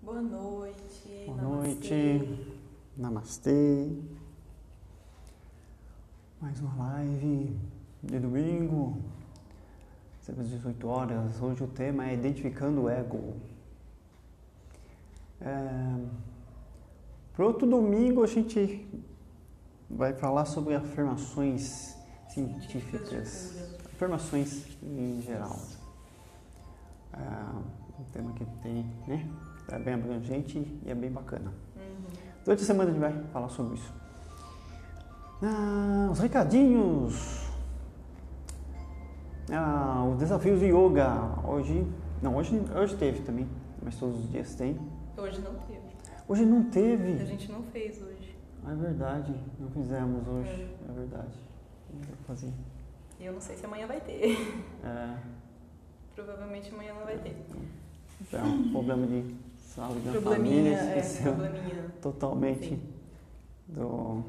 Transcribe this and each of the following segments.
Boa noite. Boa noite. Namastê. Mais uma live de domingo, sempre às 18 horas. Hoje o tema é identificando o ego. Para outro domingo a gente vai falar sobre afirmações científicas, afirmações em geral. Um tema que tem, né? É bem abrangente e é bem bacana. Durante a semana a gente vai falar sobre isso. Os recadinhos. Os desafios de yoga. Hoje teve também, mas todos os dias tem. Hoje não teve. Hoje não teve? A gente não fez hoje. É verdade, não fizemos hoje. É verdade. Vou fazer. E eu não sei se amanhã vai ter. Provavelmente amanhã não vai ter. É um problema de saúde da família. Esqueceu totalmente do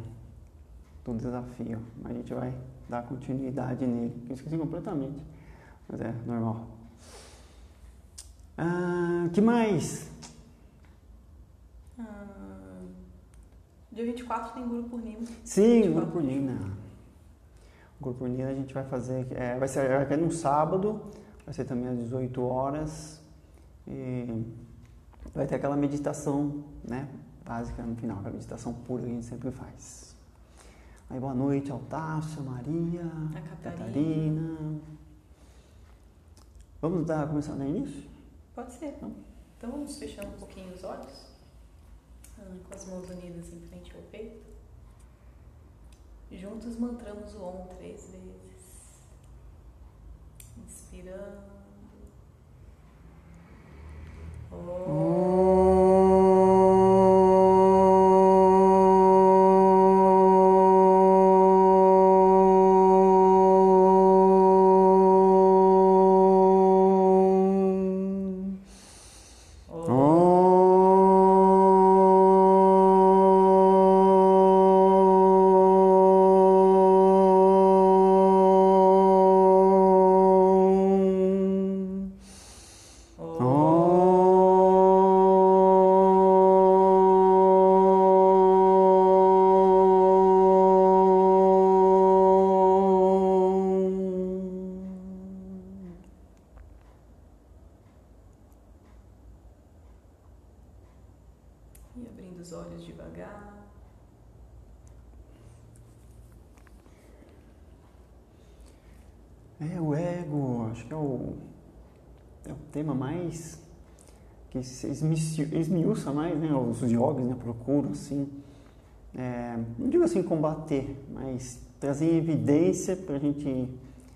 desafio. Mas a gente vai dar continuidade nele. Eu esqueci completamente. Mas é normal. Que mais? Dia 24 tem Guru Purnima. Sim, Guru Purnima. Guru Purnima a gente vai fazer. Vai ser no sábado. Vai ser também às 18 horas. E vai ter aquela meditação, né, básica no final, aquela meditação pura que a gente sempre faz. Aí boa noite ao Tássio, Maria, a Catarina. Vamos começar a dar início? Pode ser. Então vamos fechando um pouquinho os olhos, com as mãos unidas em frente ao peito. Juntos mantramos o Om 3 vezes. Inspirando. E abrindo os olhos devagar. O ego, acho que é o tema mais que se esmiuça mais, né? Os yogis, né, procuram assim, não digo assim combater, mas trazer em evidência para a gente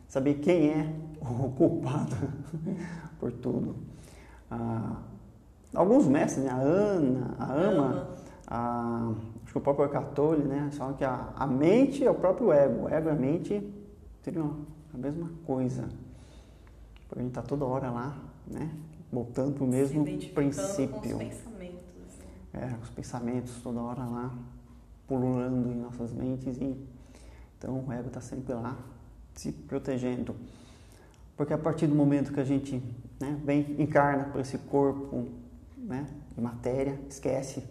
saber quem é o culpado por tudo. Alguns mestres, né, a Ama, acho que o próprio Eckhart Tolle, né, falam que a mente é o próprio ego. O ego e a mente seriam a mesma coisa. Porque a gente está toda hora lá, né, voltando para o mesmo princípio. Com os pensamentos. Os pensamentos toda hora lá, pululando em nossas mentes. Então o ego está sempre lá, se protegendo. Porque a partir do momento que a gente, né, encarna por esse corpo, né, de matéria, esquece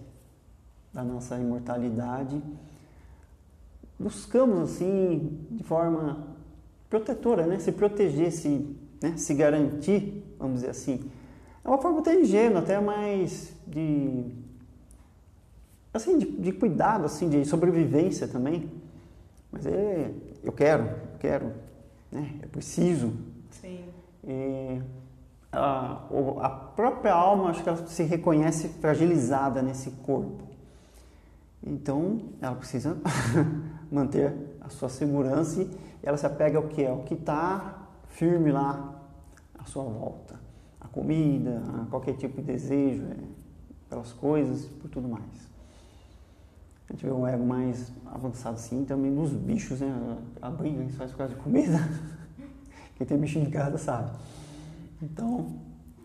da nossa imortalidade, buscamos assim, de forma protetora, né, se proteger, se garantir, vamos dizer assim. É uma forma até ingênua, até mais de cuidado, assim, de sobrevivência também. Mas eu quero, né, eu preciso. Sim. A própria alma, acho que ela se reconhece fragilizada nesse corpo. Então, ela precisa manter a sua segurança e ela se apega ao que é? O que está firme lá à sua volta. A comida, a qualquer tipo de desejo, pelas coisas, por tudo mais. A gente vê um ego mais avançado assim, também nos bichos, né? A briga que se faz por causa de comida. Quem tem bicho em casa sabe. Então,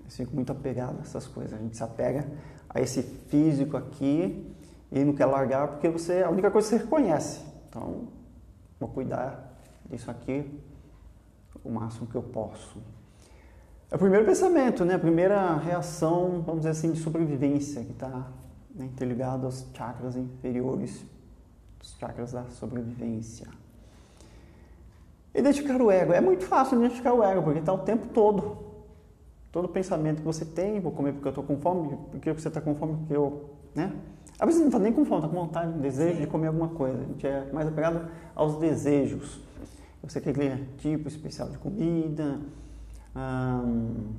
eu fico muito apegado a essas coisas. A gente se apega a esse físico aqui e não quer largar porque é a única coisa que você reconhece. Então, vou cuidar disso aqui o máximo que eu posso. É o primeiro pensamento, né? A primeira reação, vamos dizer assim, de sobrevivência, que está, né, interligado aos chakras inferiores, os chakras da sobrevivência. Identificar o ego. É muito fácil identificar o ego, porque está o tempo todo. Todo pensamento que você tem, vou comer porque eu estou com fome, porque você está com fome, porque eu... né? Às vezes não está nem com fome, está com vontade, desejo de comer alguma coisa. A gente é mais apegado aos desejos. Você quer aquele tipo especial de comida,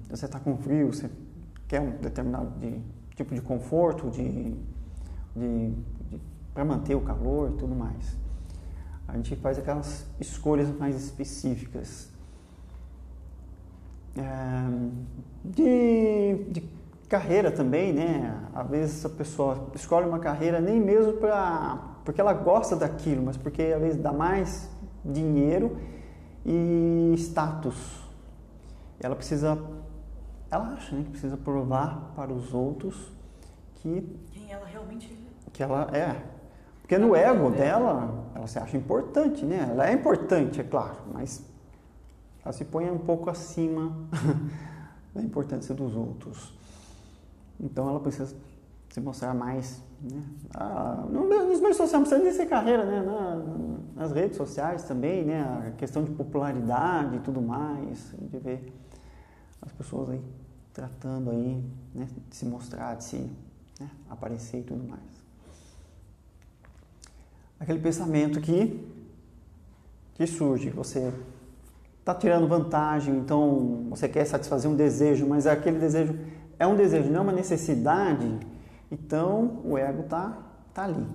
você está com frio, você quer um determinado tipo de conforto, para manter o calor e tudo mais. A gente faz aquelas escolhas mais específicas. De carreira também, né? Às vezes a pessoa escolhe uma carreira nem mesmo porque ela gosta daquilo, mas porque às vezes dá mais dinheiro e status. Ela acha, né, que precisa provar para os outros que quem ela realmente é. Que ela é. Porque no ego dela, ela se acha importante, né? Ela é importante, é claro, mas ela se põe um pouco acima da importância dos outros. Então ela precisa se mostrar mais, né? Nos meios sociais, não precisa nem ser carreira, né? Nas redes sociais também, né? A questão de popularidade e tudo mais, de ver as pessoas aí tratando aí, né? De se mostrar, de se, né, aparecer e tudo mais. Aquele pensamento que surge, você está tirando vantagem, então você quer satisfazer um desejo, mas aquele desejo é um desejo, não é uma necessidade, então o ego está ali.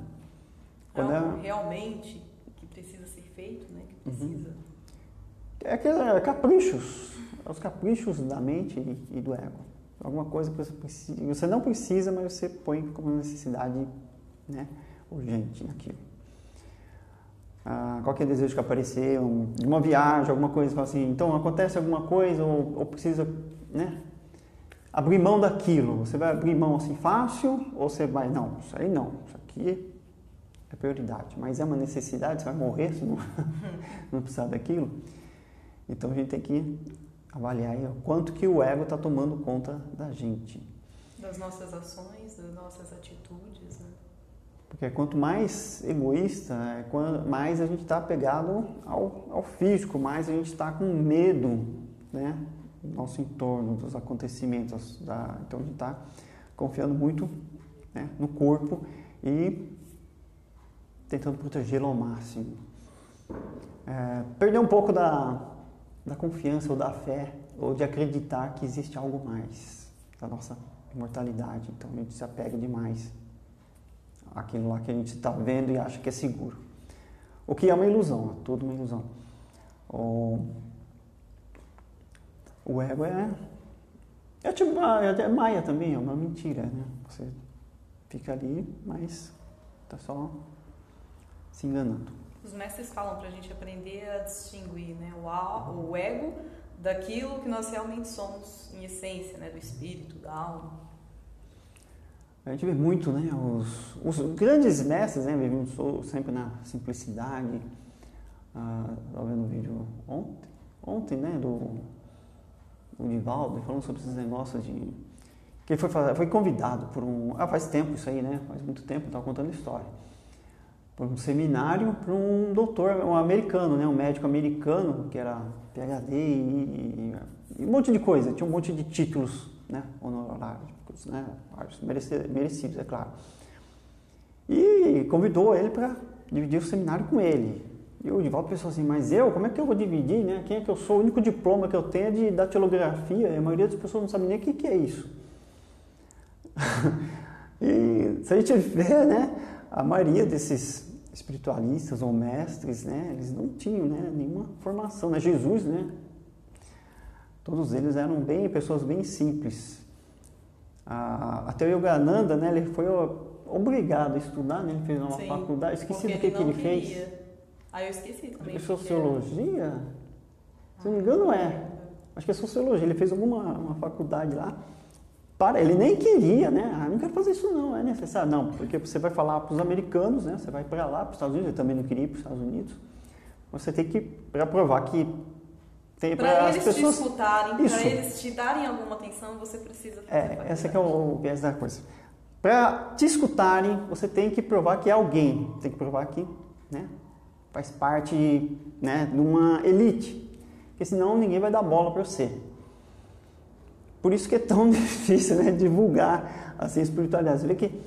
Quando é realmente que precisa ser feito, né? Que precisa. É aqueles caprichos, os caprichos da mente e do ego. Alguma coisa que você não precisa, mas você põe como necessidade, né, urgente naquilo. Qualquer desejo que aparecer, de uma viagem, alguma coisa, assim, então acontece alguma coisa ou precisa, né, abrir mão daquilo. Você vai abrir mão assim fácil ou você vai, não, isso aí não, isso aqui é prioridade, mas é uma necessidade, você vai morrer se não precisar daquilo. Então a gente tem que avaliar aí o quanto que o ego está tomando conta da gente. Das nossas ações, das nossas atitudes, né? Porque quanto mais egoísta, mais a gente está apegado ao físico, mais a gente está com medo, né, do nosso entorno, dos acontecimentos. Então a gente está confiando muito, né, no corpo e tentando protegê-lo ao máximo. Perder um pouco da confiança ou da fé, ou de acreditar que existe algo mais da nossa imortalidade. Então a gente se apega demais aquilo lá que a gente está vendo e acha que é seguro. O que é uma ilusão, é tudo uma ilusão. O ego é tipo maia também, é uma mentira, né? Você fica ali, mas está só se enganando. Os mestres falam para a gente aprender a distinguir, né, o ego daquilo que nós realmente somos em essência, né, do espírito, da alma. A gente vê muito, né, os grandes mestres, né, vivem sempre na simplicidade. Estava vendo um vídeo ontem, né, do Divaldo, falando sobre esses negócios de... que ele foi convidado por faz tempo isso aí, né, faz muito tempo, estava contando a história. Por um seminário para um doutor, um americano, né, um médico americano, que era PhD e um monte de coisa, tinha um monte de títulos, né, honorários, né, merecidos, é claro. E convidou ele para dividir o seminário com ele. E o Divaldo pensou assim, mas como é que eu vou dividir, né? Quem é que eu sou? O único diploma que eu tenho é de datilografia, e a maioria das pessoas não sabe nem o que é isso. E se a gente vê, né, a maioria desses espiritualistas ou mestres, né, eles não tinham, né, nenhuma formação, né? Jesus, né? Todos eles eram pessoas bem simples. Até o Yogananda, né, ele foi obrigado a estudar, né? Ele fez uma faculdade, esqueci do que ele fez. Eu esqueci também. Sociologia? Se não me engano acho que é sociologia, ele fez uma faculdade lá. Ele nem queria, né? Não quero fazer isso não, é necessário. Não, porque você vai falar para os americanos, né? Você vai para lá, para os Estados Unidos, ele também não queria ir para os Estados Unidos. Você tem que, para provar que Para eles te escutarem, para Isso. eles te darem alguma atenção, você precisa fazer Essa que é o viés da coisa. Para te escutarem, você tem que provar que é alguém, tem que provar que, né, faz parte, né, de uma elite, porque senão ninguém vai dar bola para você. Por isso que é tão difícil, né, divulgar assim, a espiritualidade. Você vê que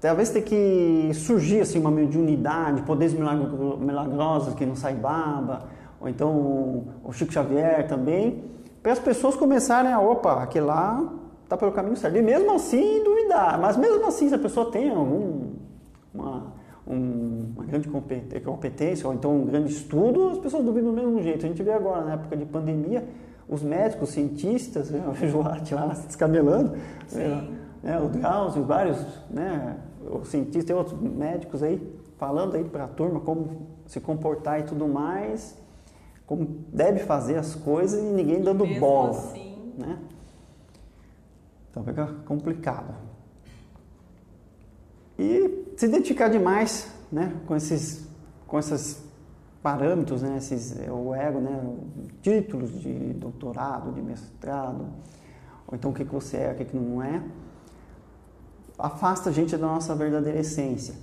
talvez tenha que surgir assim, uma mediunidade, poderes milagrosos que não sai baba, ou então o Chico Xavier também, para as pessoas começarem a, opa, aquele lá está pelo caminho certo. E mesmo assim duvidar, mas mesmo assim se a pessoa tem uma grande competência ou então um grande estudo, as pessoas duvidam do mesmo jeito. A gente vê agora, na época de pandemia, os médicos, os cientistas, né, eu vejo lá se descabelando, né, o Drauzio, vários, né, os cientistas e outros médicos aí, falando aí para a turma como se comportar e tudo mais, como deve fazer as coisas e ninguém dando mesmo bola, assim, né? Então fica complicado. E se identificar demais, né, com esses parâmetros, né, o ego, né, títulos de doutorado, de mestrado, ou então o que você é, o que não é, afasta a gente da nossa verdadeira essência.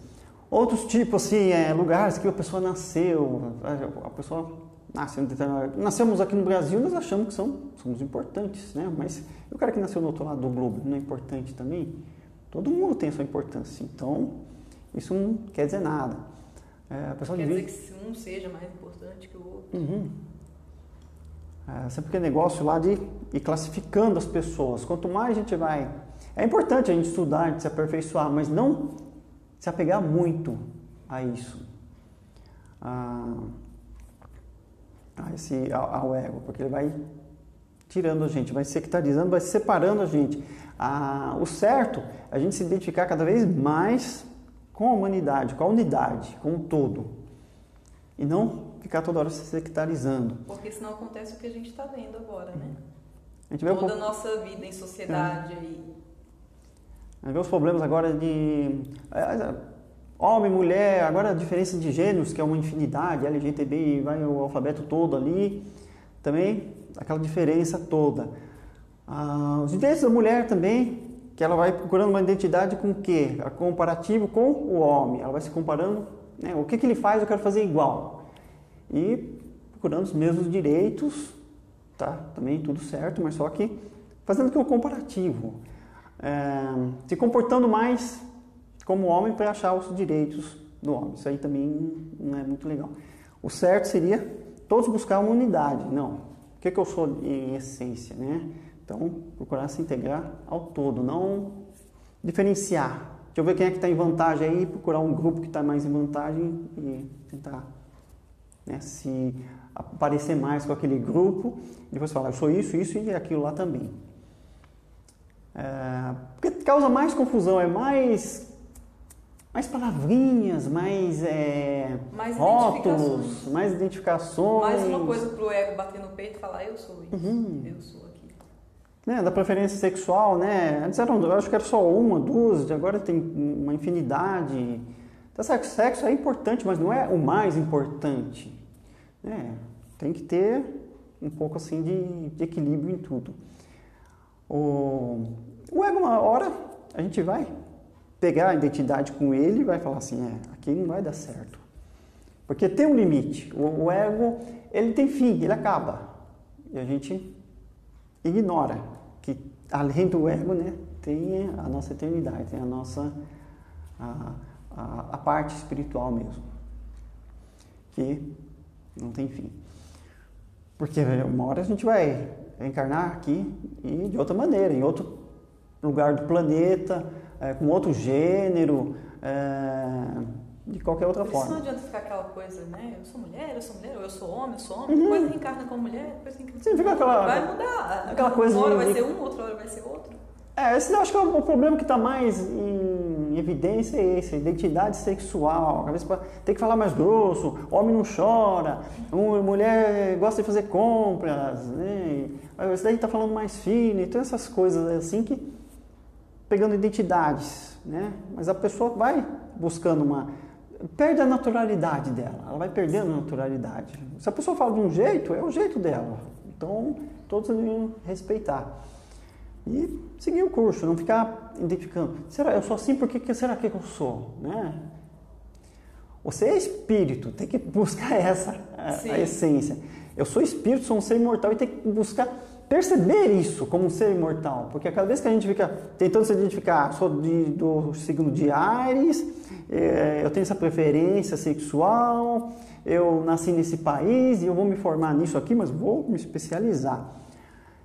Outros tipos, assim, lugares que a pessoa nasceu, a pessoa nascemos aqui no Brasil, nós achamos que somos importantes, né? Mas e o cara que nasceu no outro lado do globo não é importante também? Todo mundo tem a sua importância, então isso não quer dizer nada. A pessoa quer dizer que um seja mais importante que o outro. Uhum. Sempre aquele negócio lá de ir classificando as pessoas. Quanto mais a gente vai... É importante a gente estudar, a gente se aperfeiçoar, mas não se apegar muito a isso. Ao ego, porque ele vai tirando a gente, vai sectarizando, vai separando a gente. O certo é a gente se identificar cada vez mais com a humanidade, com a unidade, com o todo. E não ficar toda hora se sectarizando. Porque senão acontece o que a gente está vendo agora, né? A gente vê toda a nossa vida em sociedade aí. A gente vê os problemas agora de homem, mulher, agora a diferença de gêneros, que é uma infinidade, LGTB, vai o alfabeto todo ali, também aquela diferença toda. Os direitos da mulher também, que ela vai procurando uma identidade com o quê? Comparativo com o homem, ela vai se comparando, né? O que ele faz, eu quero fazer igual. E procurando os mesmos direitos, tá? Também tudo certo, mas só que fazendo que o comparativo. Se comportando mais como homem para achar os direitos do homem. Isso aí também não é muito legal. O certo seria todos buscar uma unidade. Não. O que eu sou em essência, né? Então, procurar se integrar ao todo, não diferenciar. Deixa eu ver quem é que está em vantagem aí, procurar um grupo que está mais em vantagem e tentar, né, se aparecer mais com aquele grupo. E depois falar, eu sou isso e aquilo lá também. Porque causa mais confusão, mais palavrinhas, mais rótulos, mais identificações. Mais uma coisa pro ego bater no peito e falar, eu sou isso, eu sou aquilo. Né, da preferência sexual, né? Antes eu acho que era só uma, duas, agora tem uma infinidade. Tá certo, sexo é importante, mas não é o mais importante. Né? Tem que ter um pouco assim de equilíbrio em tudo. O ego, uma hora, a gente vai pegar a identidade com ele e vai falar assim, aqui não vai dar certo. Porque tem um limite. O ego, ele tem fim, ele acaba. E a gente ignora que além do ego, né, tem a nossa eternidade, tem a nossa a parte espiritual mesmo, que não tem fim. Porque uma hora a gente vai encarnar aqui e de outra maneira, em outro lugar do planeta, com outro gênero, de qualquer outra forma. Não adianta ficar aquela coisa, né? Eu sou mulher, ou eu sou homem, depois reencarna como mulher, depois reencarna como fica aquela, vai mudar. Aquela coisa uma hora vai ser um, outra hora vai ser outro. Esse eu acho que é o problema que está mais em evidência é esse, a identidade sexual. Às vezes tem que falar mais grosso, homem não chora, mulher gosta de fazer compras, né? Esse daí está falando mais fino, então essas coisas assim que pegando identidades, né? Mas a pessoa vai buscando perde a naturalidade dela, ela vai perdendo a naturalidade. Se a pessoa fala de um jeito, é o jeito dela. Então, todos devem respeitar. E seguir o curso, não ficar identificando. Será eu sou assim, por que será que eu sou? Né? Você é espírito, tem que buscar a essência. Eu sou espírito, sou um ser imortal e tem que buscar perceber isso como um ser imortal. Porque cada vez que a gente fica tentando se identificar, sou do signo de Áries, eu tenho essa preferência sexual, eu nasci nesse país e eu vou me formar nisso aqui, mas vou me especializar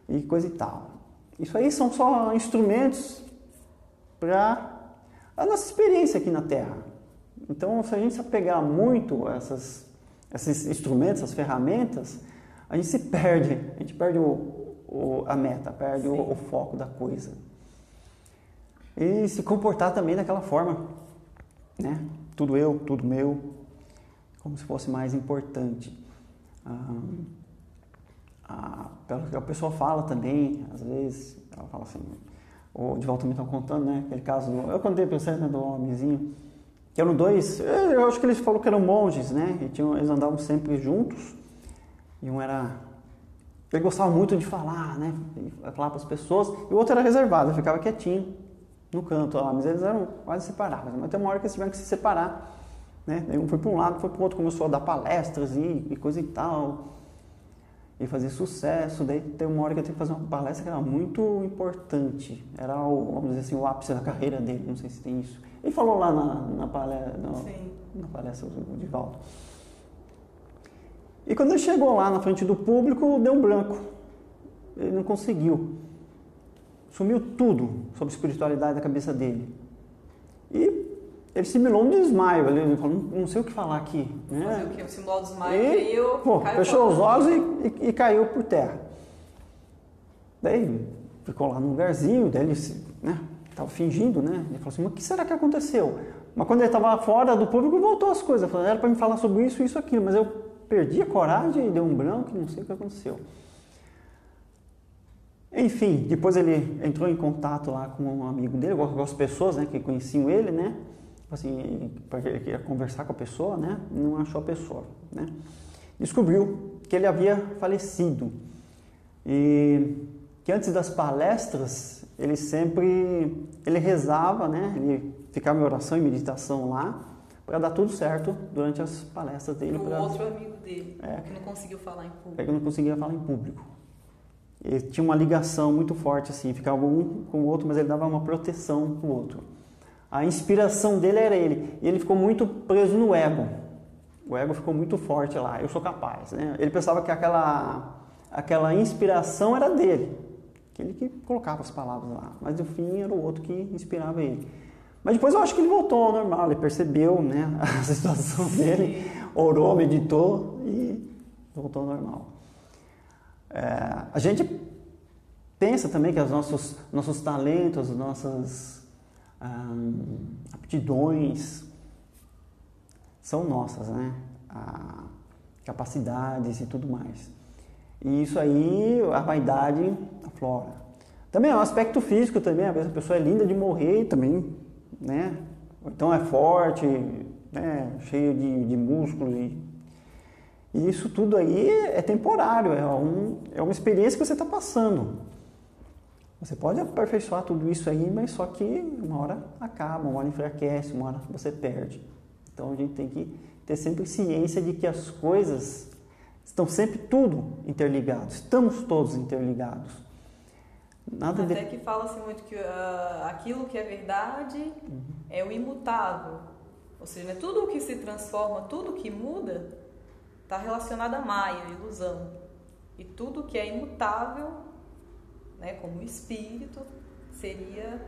e coisa e tal. Isso aí são só instrumentos para a nossa experiência aqui na Terra. Então, se a gente se apegar muito a esses instrumentos, essas ferramentas, a gente se perde, a gente perde a meta, perde o foco da coisa. E se comportar também daquela forma, né? Tudo eu, tudo meu, como se fosse mais importante. Pelo que a pessoa fala também, às vezes, ela fala assim, o Divaldo também está contando, né? Aquele caso, eu contei para você, né, do homenzinho, que eram dois, eu acho que ele falou que eram monges, né? Eles andavam sempre juntos, e um ele gostava muito de falar, né? Falar para as pessoas, e o outro era reservado, ele ficava quietinho no canto lá, mas eles eram quase separados, mas tem uma hora que eles tiveram que se separar, né? Um foi para um lado, foi para o outro, começou a dar palestras e coisa e tal, e fazer sucesso. Daí tem uma hora que eu tenho que fazer uma palestra que era muito importante, era vamos dizer assim, o ápice da carreira dele, não sei se tem isso. Ele falou lá na palestra do Divaldo. E quando ele chegou lá na frente do público, deu um branco. Ele não conseguiu. Sumiu tudo sobre espiritualidade da cabeça dele. E ele simulou um desmaio. Ele falou, não sei o que falar aqui. Né? Fazer o quê? O simulou o desmaio e fechou os olhos e caiu por terra. Daí ficou lá num lugarzinho, daí ele estava fingindo, né? Ele falou assim, mas o que será que aconteceu? Mas quando ele estava fora do público, voltou as coisas. Falou, era para me falar sobre isso, isso, aquilo, mas eu perdi a coragem e deu um branco, não sei o que aconteceu. Enfim, depois ele entrou em contato lá com um amigo dele, com as pessoas, né, que conheciam ele, né? Assim, porque ele queria conversar com a pessoa, né? Não achou a pessoa, né? Descobriu que ele havia falecido e que antes das palestras ele rezava, né? Ele ficava em oração e meditação lá para dar tudo certo durante as palestras dele. O outro amigo dele, que não conseguiu falar em público. Que não conseguia falar em público. Ele tinha uma ligação muito forte, assim, ficava um com o outro, mas ele dava uma proteção para o outro. A inspiração dele era ele, e ele ficou muito preso no ego. O ego ficou muito forte lá, eu sou capaz, né? Ele pensava que aquela inspiração era dele, ele que colocava as palavras lá, mas no fim era o outro que inspirava ele. Mas depois eu acho que ele voltou ao normal, ele percebeu, né, a situação dele, orou, meditou e voltou ao normal. A gente pensa também que os nossos talentos, nossas aptidões são nossas, né? Capacidades e tudo mais. E isso aí, a vaidade aflora. Também é um aspecto físico também, às vezes a pessoa é linda de morrer também, né? Então é forte, né? Cheio de músculos e isso tudo aí é temporário, é uma experiência que você está passando. Você pode aperfeiçoar tudo isso aí, mas só que uma hora acaba, uma hora enfraquece, uma hora você perde. Então a gente tem que ter sempre ciência de que as coisas estão sempre tudo interligados, estamos todos interligados. Até que fala-se muito que aquilo que é verdade é o imutável. Ou seja, né, tudo o que se transforma, tudo que muda, está relacionado à Maya, à ilusão. E tudo que é imutável, né, como espírito, seria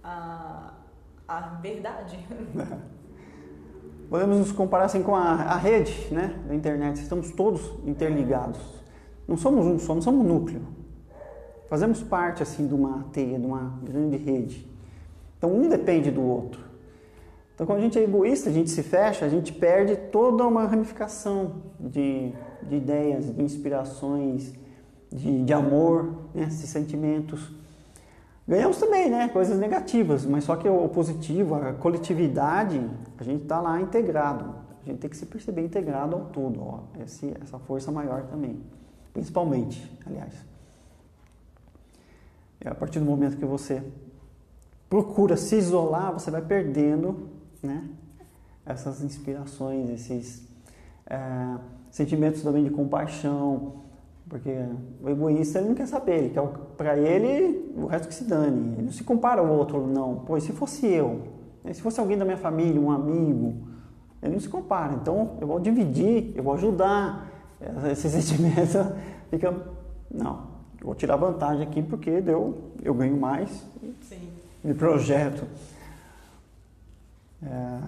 a verdade. Podemos nos comparar assim com a rede, né, da internet. Estamos todos interligados. Não somos um, somos um núcleo. Fazemos parte assim de uma teia, de uma grande rede. Então um depende do outro. Então quando a gente é egoísta, a gente se fecha, a gente perde toda uma ramificação de ideias, de inspirações, de amor, né, de sentimentos. Ganhamos também, né? Coisas negativas, mas só que o positivo, a coletividade, a gente está lá integrado. A gente tem que se perceber integrado ao todo, ó. Essa força maior também, principalmente, aliás. A partir do momento que você procura se isolar, você vai perdendo, né, essas inspirações, esses sentimentos também de compaixão, porque o egoísta ele não quer saber, ele quer para ele o resto que se dane, ele não se compara ao outro, não. Pô, e se fosse eu, se fosse alguém da minha família, um amigo, ele não se compara, então eu vou dividir, eu vou ajudar, esse sentimento fica, não, eu vou tirar vantagem aqui porque eu ganho mais. Sim. Me projeto.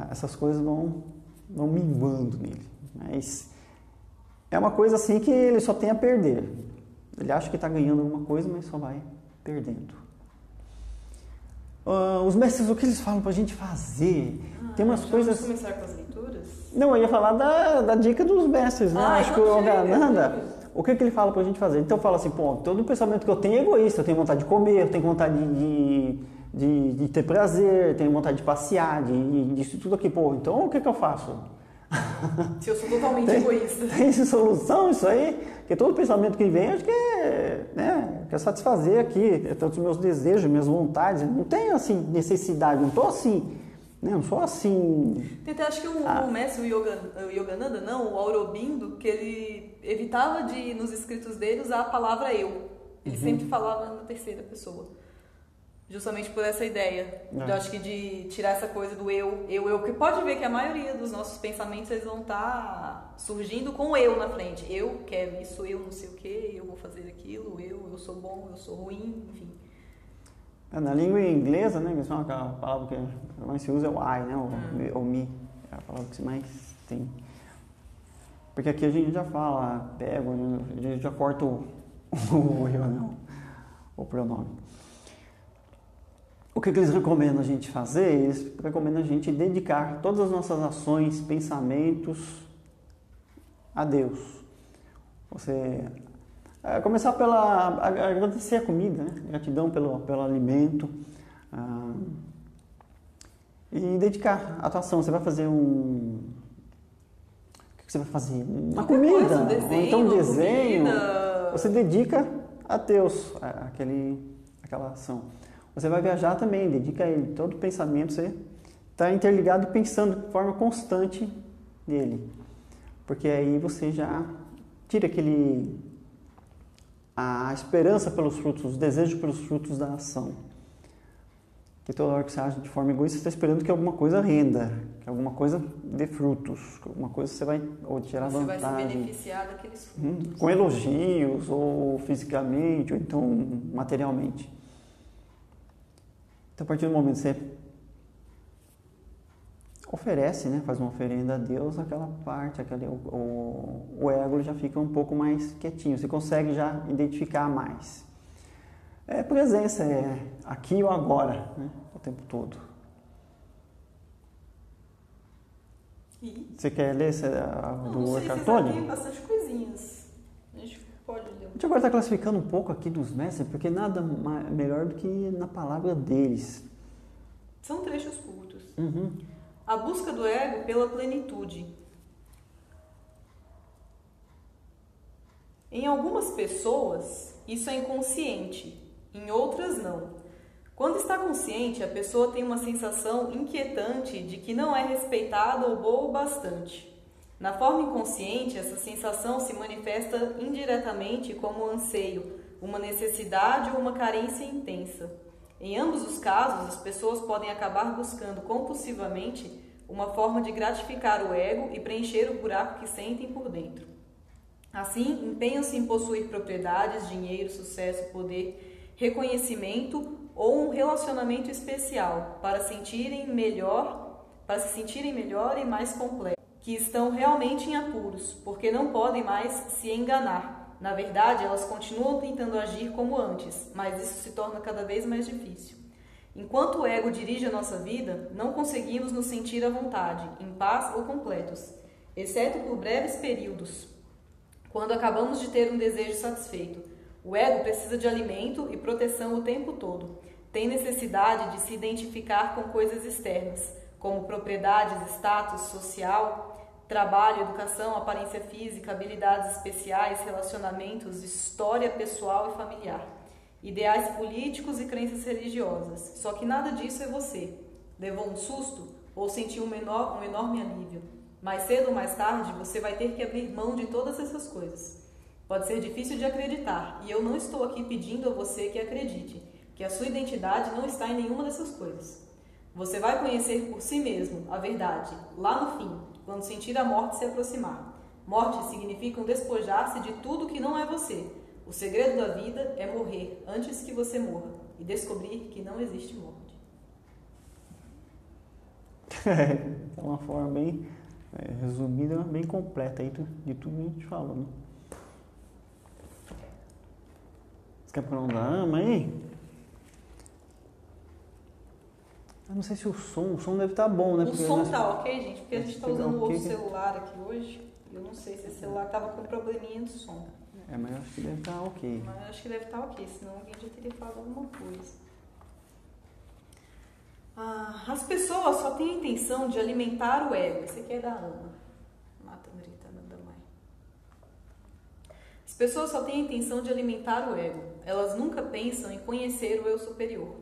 Essas coisas vão minguando nele. Mas é uma coisa assim que ele só tem a perder. Ele acha que está ganhando alguma coisa, mas só vai perdendo. Os mestres, o que eles falam para a gente fazer? Tem umas coisas... Vamos começar com as leituras? Não, eu ia falar da dica dos mestres, né? Acho que o Yogananda, o que ele fala para a gente fazer? Então fala assim, pô, todo pensamento que eu tenho é egoísta. Eu tenho vontade de comer, eu tenho vontade de ter prazer, tenho vontade de passear, disso tudo aqui. Pô, então o que eu faço? Se eu sou totalmente egoísta. Tem solução isso aí? Porque todo pensamento que vem, acho que quer satisfazer aqui, tanto os meus desejos, minhas vontades. Não tenho, assim, necessidade, não estou assim, né? Não sou assim... Tem até, acho que o mestre, o Yogananda, não, o Aurobindo, que ele evitava de, nos escritos dele, usar a palavra eu. Ele sempre falava na terceira pessoa. Justamente por essa ideia. Eu acho que de tirar essa coisa do eu, que pode ver que a maioria dos nossos pensamentos eles vão estar surgindo com o eu na frente. Eu quero isso, eu não sei o que, eu vou fazer aquilo, eu sou bom, eu sou ruim, enfim. Na língua inglesa, né, a palavra que mais se usa é o I, né, o me, é a palavra que se mais tem. Porque aqui a gente já fala, pego, a gente já corta o eu, não, o pronome. O que eles recomendam a gente fazer? Eles recomendam a gente dedicar todas as nossas ações, pensamentos a Deus. Você começar pela agradecer a comida, né? Gratidão pelo alimento, e dedicar a tua ação. Você vai fazer o que você vai fazer? Uma comida, ou então um desenho. Comida. Você dedica a Deus aquela ação. Você vai viajar também, dedica a ele. Todo pensamento você está interligado e pensando de forma constante nele. Porque aí você já tira a esperança pelos frutos, o desejo pelos frutos da ação. Porque toda hora que você age de forma egoísta, você está esperando que alguma coisa renda, que alguma coisa dê frutos, que alguma coisa você vai tirar vantagem. Você vai se beneficiar daqueles frutos. Com elogios, ou fisicamente, ou então materialmente. Então, a partir do momento que você oferece, né, faz uma oferenda a Deus, aquela parte, o ego já fica um pouco mais quietinho, você consegue já identificar mais. É presença, é aqui e agora, né, o tempo todo. Você quer ler do Eckhart Tolle? Tem bastante coisinhas. A gente pode ler. A gente agora está classificando um pouco aqui dos mestres, porque nada melhor do que na palavra deles. São trechos curtos. Uhum. A busca do ego pela plenitude. Em algumas pessoas, isso é inconsciente, em outras não. Quando está consciente, a pessoa tem uma sensação inquietante de que não é respeitada ou boa o bastante. Na forma inconsciente, essa sensação se manifesta indiretamente como um anseio, uma necessidade ou uma carência intensa. Em ambos os casos, as pessoas podem acabar buscando compulsivamente uma forma de gratificar o ego e preencher o buraco que sentem por dentro. Assim, empenham-se em possuir propriedades, dinheiro, sucesso, poder, reconhecimento ou um relacionamento especial para se sentirem melhor e mais completos, que estão realmente em apuros, porque não podem mais se enganar. Na verdade, elas continuam tentando agir como antes, mas isso se torna cada vez mais difícil. Enquanto o ego dirige a nossa vida, não conseguimos nos sentir à vontade, em paz ou completos, exceto por breves períodos, quando acabamos de ter um desejo satisfeito. O ego precisa de alimento e proteção o tempo todo. tem necessidade de se identificar com coisas externas, como propriedades, status social, trabalho, educação, aparência física, habilidades especiais, relacionamentos, história pessoal e familiar, ideais políticos e crenças religiosas. Só que nada disso é você. Levou um susto ou sentiu um enorme alívio? Mais cedo ou mais tarde, você vai ter que abrir mão de todas essas coisas. Pode ser difícil de acreditar, e eu não estou aqui pedindo a você que acredite, que a sua identidade não está em nenhuma dessas coisas. Você vai conhecer por si mesmo a verdade, lá no fim, quando sentir a morte se aproximar. Morte significa despojar-se de tudo que não é você. O segredo da vida é morrer antes que você morra e descobrir que não existe morte. É uma forma bem resumida, bem completa aí de tudo que a gente falou, né? Você quer pôr um da ama aí? Eu não sei se o som deve estar bom, né? O som tá ok, gente? Porque a gente está usando outro celular aqui hoje. Eu não sei se esse celular estava com probleminha de som. Mas eu acho que deve estar ok. Mas eu acho que deve estar ok, senão alguém já teria falado alguma coisa. As pessoas só têm a intenção de alimentar o ego. Esse aqui é da Ana. Mata gritando da mãe. As pessoas só têm a intenção de alimentar o ego. Elas nunca pensam em conhecer o eu superior.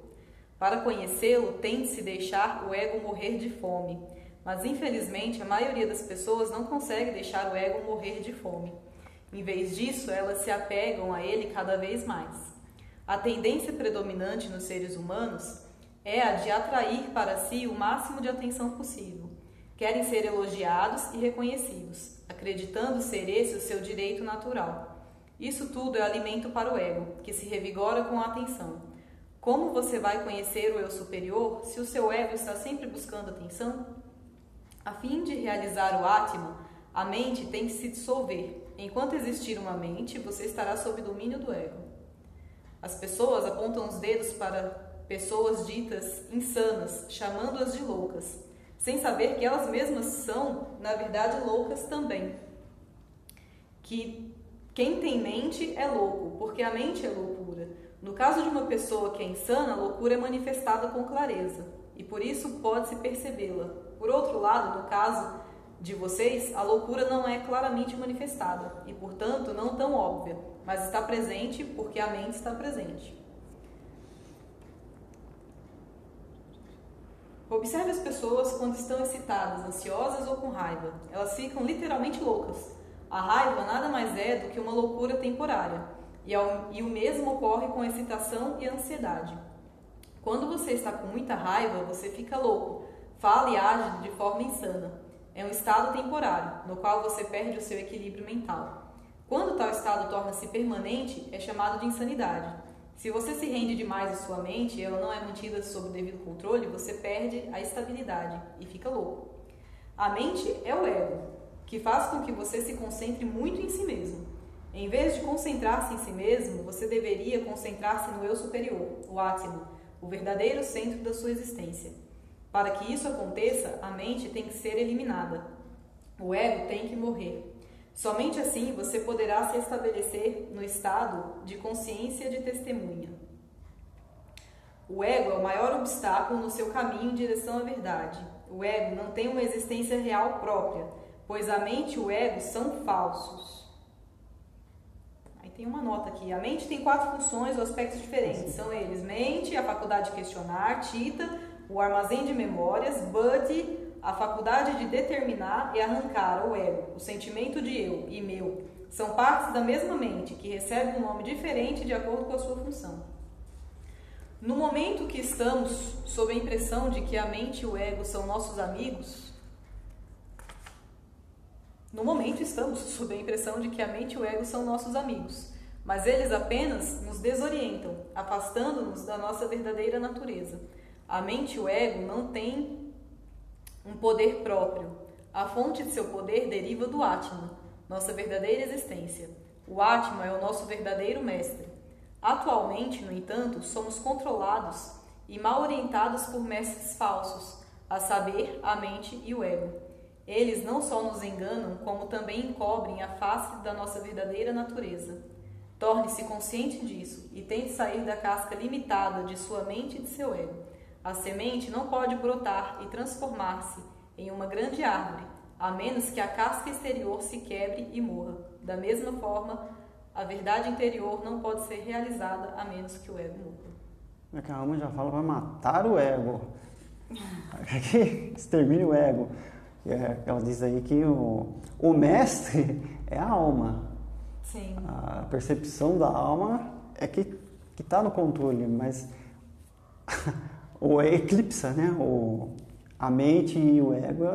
Para conhecê-lo, tem de se deixar o ego morrer de fome. Mas, infelizmente, a maioria das pessoas não consegue deixar o ego morrer de fome. Em vez disso, elas se apegam a ele cada vez mais. A tendência predominante nos seres humanos é a de atrair para si o máximo de atenção possível. Querem ser elogiados e reconhecidos, acreditando ser esse o seu direito natural. Isso tudo é alimento para o ego, que se revigora com a atenção. Como você vai conhecer o eu superior se o seu ego está sempre buscando atenção? A fim de realizar o Atma, a mente tem que se dissolver. Enquanto existir uma mente, você estará sob domínio do ego. As pessoas apontam os dedos para pessoas ditas insanas, chamando-as de loucas, sem saber que elas mesmas são, na verdade, loucas também. Que quem tem mente é louco, porque a mente é loucura. No caso de uma pessoa que é insana, a loucura é manifestada com clareza, e por isso pode-se percebê-la. Por outro lado, no caso de vocês, a loucura não é claramente manifestada, e portanto não tão óbvia, mas está presente porque a mente está presente. Observe as pessoas quando estão excitadas, ansiosas ou com raiva. Elas ficam literalmente loucas. A raiva nada mais é do que uma loucura temporária. E o mesmo ocorre com a excitação e a ansiedade. Quando você está com muita raiva, você fica louco, fala e age de forma insana. É um estado temporário, no qual você perde o seu equilíbrio mental. Quando tal estado torna-se permanente, é chamado de insanidade. Se você se rende demais à sua mente e ela não é mantida sob o devido controle, você perde a estabilidade e fica louco. A mente é o ego, que faz com que você se concentre muito em si mesmo. Em vez de concentrar-se em si mesmo, você deveria concentrar-se no eu superior, o Atma, o verdadeiro centro da sua existência. Para que isso aconteça, a mente tem que ser eliminada. O ego tem que morrer. Somente assim você poderá se estabelecer no estado de consciência de testemunha. O ego é o maior obstáculo no seu caminho em direção à verdade. O ego não tem uma existência real própria, pois a mente e o ego são falsos. Aí tem uma nota aqui. A mente tem 4 funções ou aspectos diferentes. São eles: mente, a faculdade de questionar, Chitta, o armazém de memórias, Buddhi, a faculdade de determinar e arrancar, o ego, o sentimento de eu e meu. São partes da mesma mente, que recebem um nome diferente de acordo com a sua função. No momento que estamos sob a impressão de que a mente e o ego são nossos amigos, mas eles apenas nos desorientam, afastando-nos da nossa verdadeira natureza. A mente e o ego não têm um poder próprio. A fonte de seu poder deriva do Atma, nossa verdadeira existência. O Atma é o nosso verdadeiro mestre. Atualmente, no entanto, somos controlados e mal orientados por mestres falsos, a saber, a mente e o ego. Eles não só nos enganam, como também encobrem a face da nossa verdadeira natureza. Torne-se consciente disso e tente sair da casca limitada de sua mente e de seu ego. A semente não pode brotar e transformar-se em uma grande árvore, a menos que a casca exterior se quebre e morra. Da mesma forma, a verdade interior não pode ser realizada a menos que o ego morra. A alma já fala para matar o ego. Que extermine o ego. Ela diz aí que o mestre é a alma. Sim. A percepção da alma é que está no controle, mas o eclipsa, né? A mente e o ego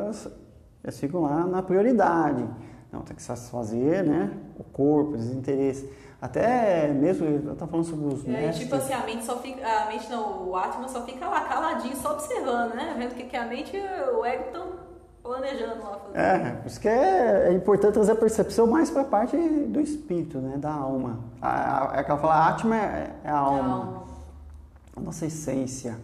eles ficam lá na prioridade. Não, tem que satisfazer, né? O corpo, os interesses. Até mesmo, eu estava falando sobre os mestres. Tipo assim, o Atman só fica lá caladinho, só observando, né? Vendo o que a mente e o ego estão planejando lá fazer. Por isso que é importante trazer a percepção mais para a parte do espírito, né? Da alma. É que ela fala, a Atma é a alma. A nossa essência.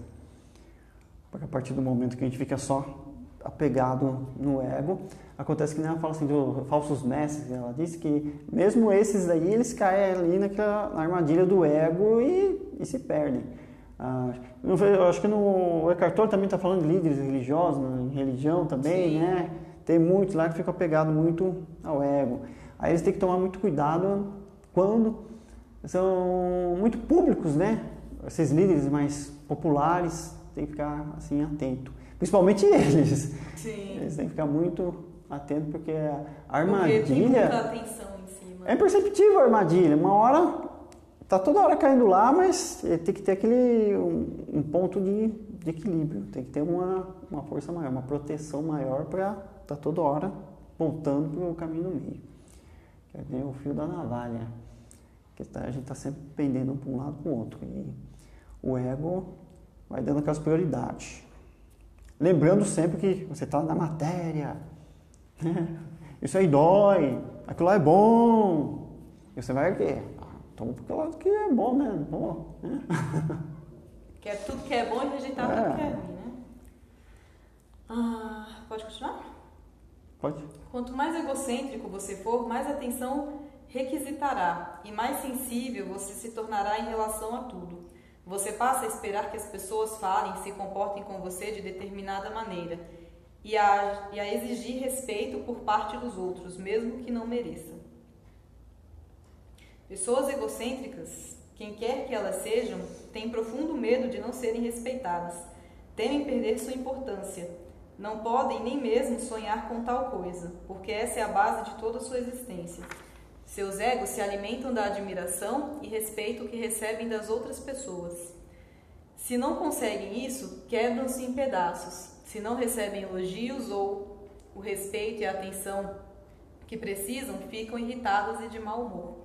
Porque a partir do momento que a gente fica só apegado no ego, acontece que ela fala assim, dos falsos mestres, ela disse que mesmo esses daí, eles caem ali na armadilha do ego e se perdem. Eu acho que o Eckhart Tolle também está falando de líderes religiosos, em religião também, sim, né? Tem muitos lá que ficam apegados muito ao ego. Aí eles têm que tomar muito cuidado quando são muito públicos, né? Esses líderes mais populares têm que ficar assim atento. Principalmente eles. Sim. Eles têm que ficar muito atentos porque a armadilha... Porque tem muita atenção em cima. É imperceptível a armadilha. Uma hora... Tá toda hora caindo lá, mas tem que ter um ponto de equilíbrio. Tem que ter uma força maior, uma proteção maior para estar toda hora voltando para o caminho do meio. Que é o fio da navalha. Que a gente está sempre pendendo para um lado para o outro. E o ego vai dando aquelas prioridades. Lembrando sempre que você está na matéria. Né? Isso aí dói. Aquilo lá é bom. E você vai o quê? Então, porque lado que é bom, né? Bom, né? Quer tudo que é bom e rejeitar tudo que é ruim, né? Pode continuar? Pode. Quanto mais egocêntrico você for, mais atenção requisitará e mais sensível você se tornará em relação a tudo. Você passa a esperar que as pessoas falem e se comportem com você de determinada maneira e a exigir respeito por parte dos outros, mesmo que não mereça. Pessoas egocêntricas, quem quer que elas sejam, têm profundo medo de não serem respeitadas. Temem perder sua importância. Não podem nem mesmo sonhar com tal coisa, porque essa é a base de toda a sua existência. Seus egos se alimentam da admiração e respeito que recebem das outras pessoas. Se não conseguem isso, quebram-se em pedaços. Se não recebem elogios ou o respeito e a atenção que precisam, ficam irritadas e de mau humor.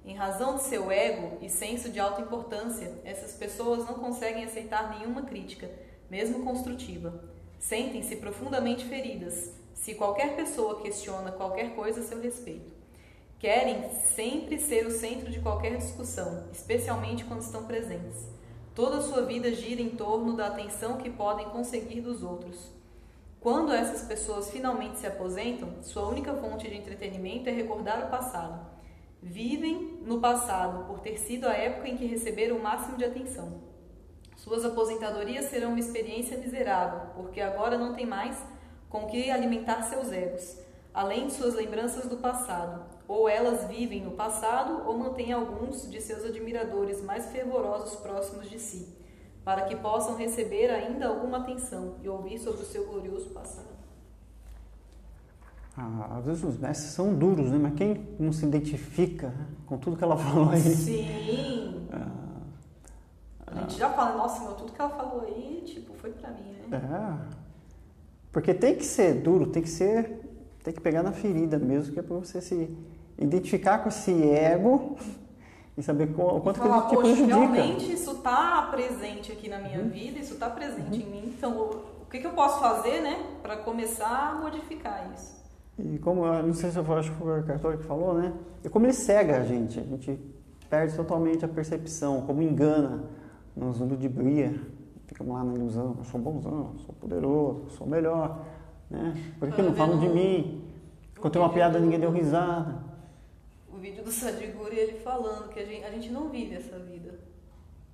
Em razão de seu ego e senso de autoimportância, essas pessoas não conseguem aceitar nenhuma crítica, mesmo construtiva. Sentem-se profundamente feridas se qualquer pessoa questiona qualquer coisa a seu respeito. Querem sempre ser o centro de qualquer discussão, especialmente quando estão presentes. Toda a sua vida gira em torno da atenção que podem conseguir dos outros. Quando essas pessoas finalmente se aposentam, sua única fonte de entretenimento é recordar o passado. Vivem no passado por ter sido a época em que receberam o máximo de atenção. Suas aposentadorias serão uma experiência miserável, porque agora não tem mais com que alimentar seus egos, além de suas lembranças do passado. Ou elas vivem no passado ou mantêm alguns de seus admiradores mais fervorosos próximos de si, para que possam receber ainda alguma atenção e ouvir sobre o seu glorioso passado. Às vezes os mestres são duros, né? Mas quem não se identifica com tudo que ela falou aí? Sim! A gente já fala, nossa, meu, tudo que ela falou aí, tipo, foi pra mim, né? Porque tem que ser duro, tem que pegar na ferida mesmo, que é pra você se identificar com esse ego e saber o quanto que ele te prejudica. Realmente isso tá presente aqui na minha vida, isso tá presente em mim, então o que eu posso fazer, né, pra começar a modificar isso? E como, não sei se eu acho que foi o Eckhart Tolle que falou, né? E como ele cega a gente perde totalmente a percepção, como engana nos ludibrias, ficamos lá na ilusão, eu sou bonzão, eu sou poderoso, eu sou melhor, né? Por que não falam de mim? Quando tem uma piada ninguém deu risada. O vídeo do Sadhguru e ele falando que a gente não vive essa vida.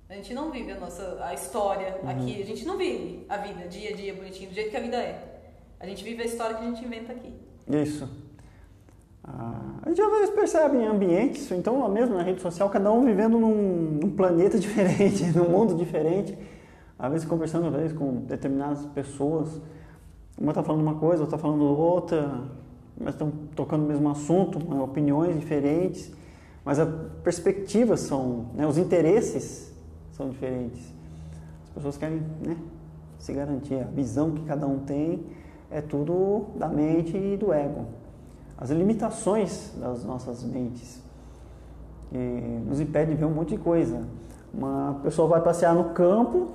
A gente não vive a história aqui. A gente não vive a vida dia a dia bonitinho, do jeito que a vida é. A gente vive a história que a gente inventa aqui. Isso. A gente às vezes percebe em ambientes, então mesmo na rede social, cada um vivendo num planeta diferente, num mundo diferente. Às vezes conversando com determinadas pessoas, uma está falando uma coisa, outra está falando outra, mas estão tocando o mesmo assunto, opiniões diferentes, mas as perspectivas são, né, os interesses são diferentes. As pessoas querem, né, se garantir, a visão que cada um tem é tudo da mente e do ego. As limitações das nossas mentes que nos impedem de ver um monte de coisa. Uma pessoa vai passear no campo,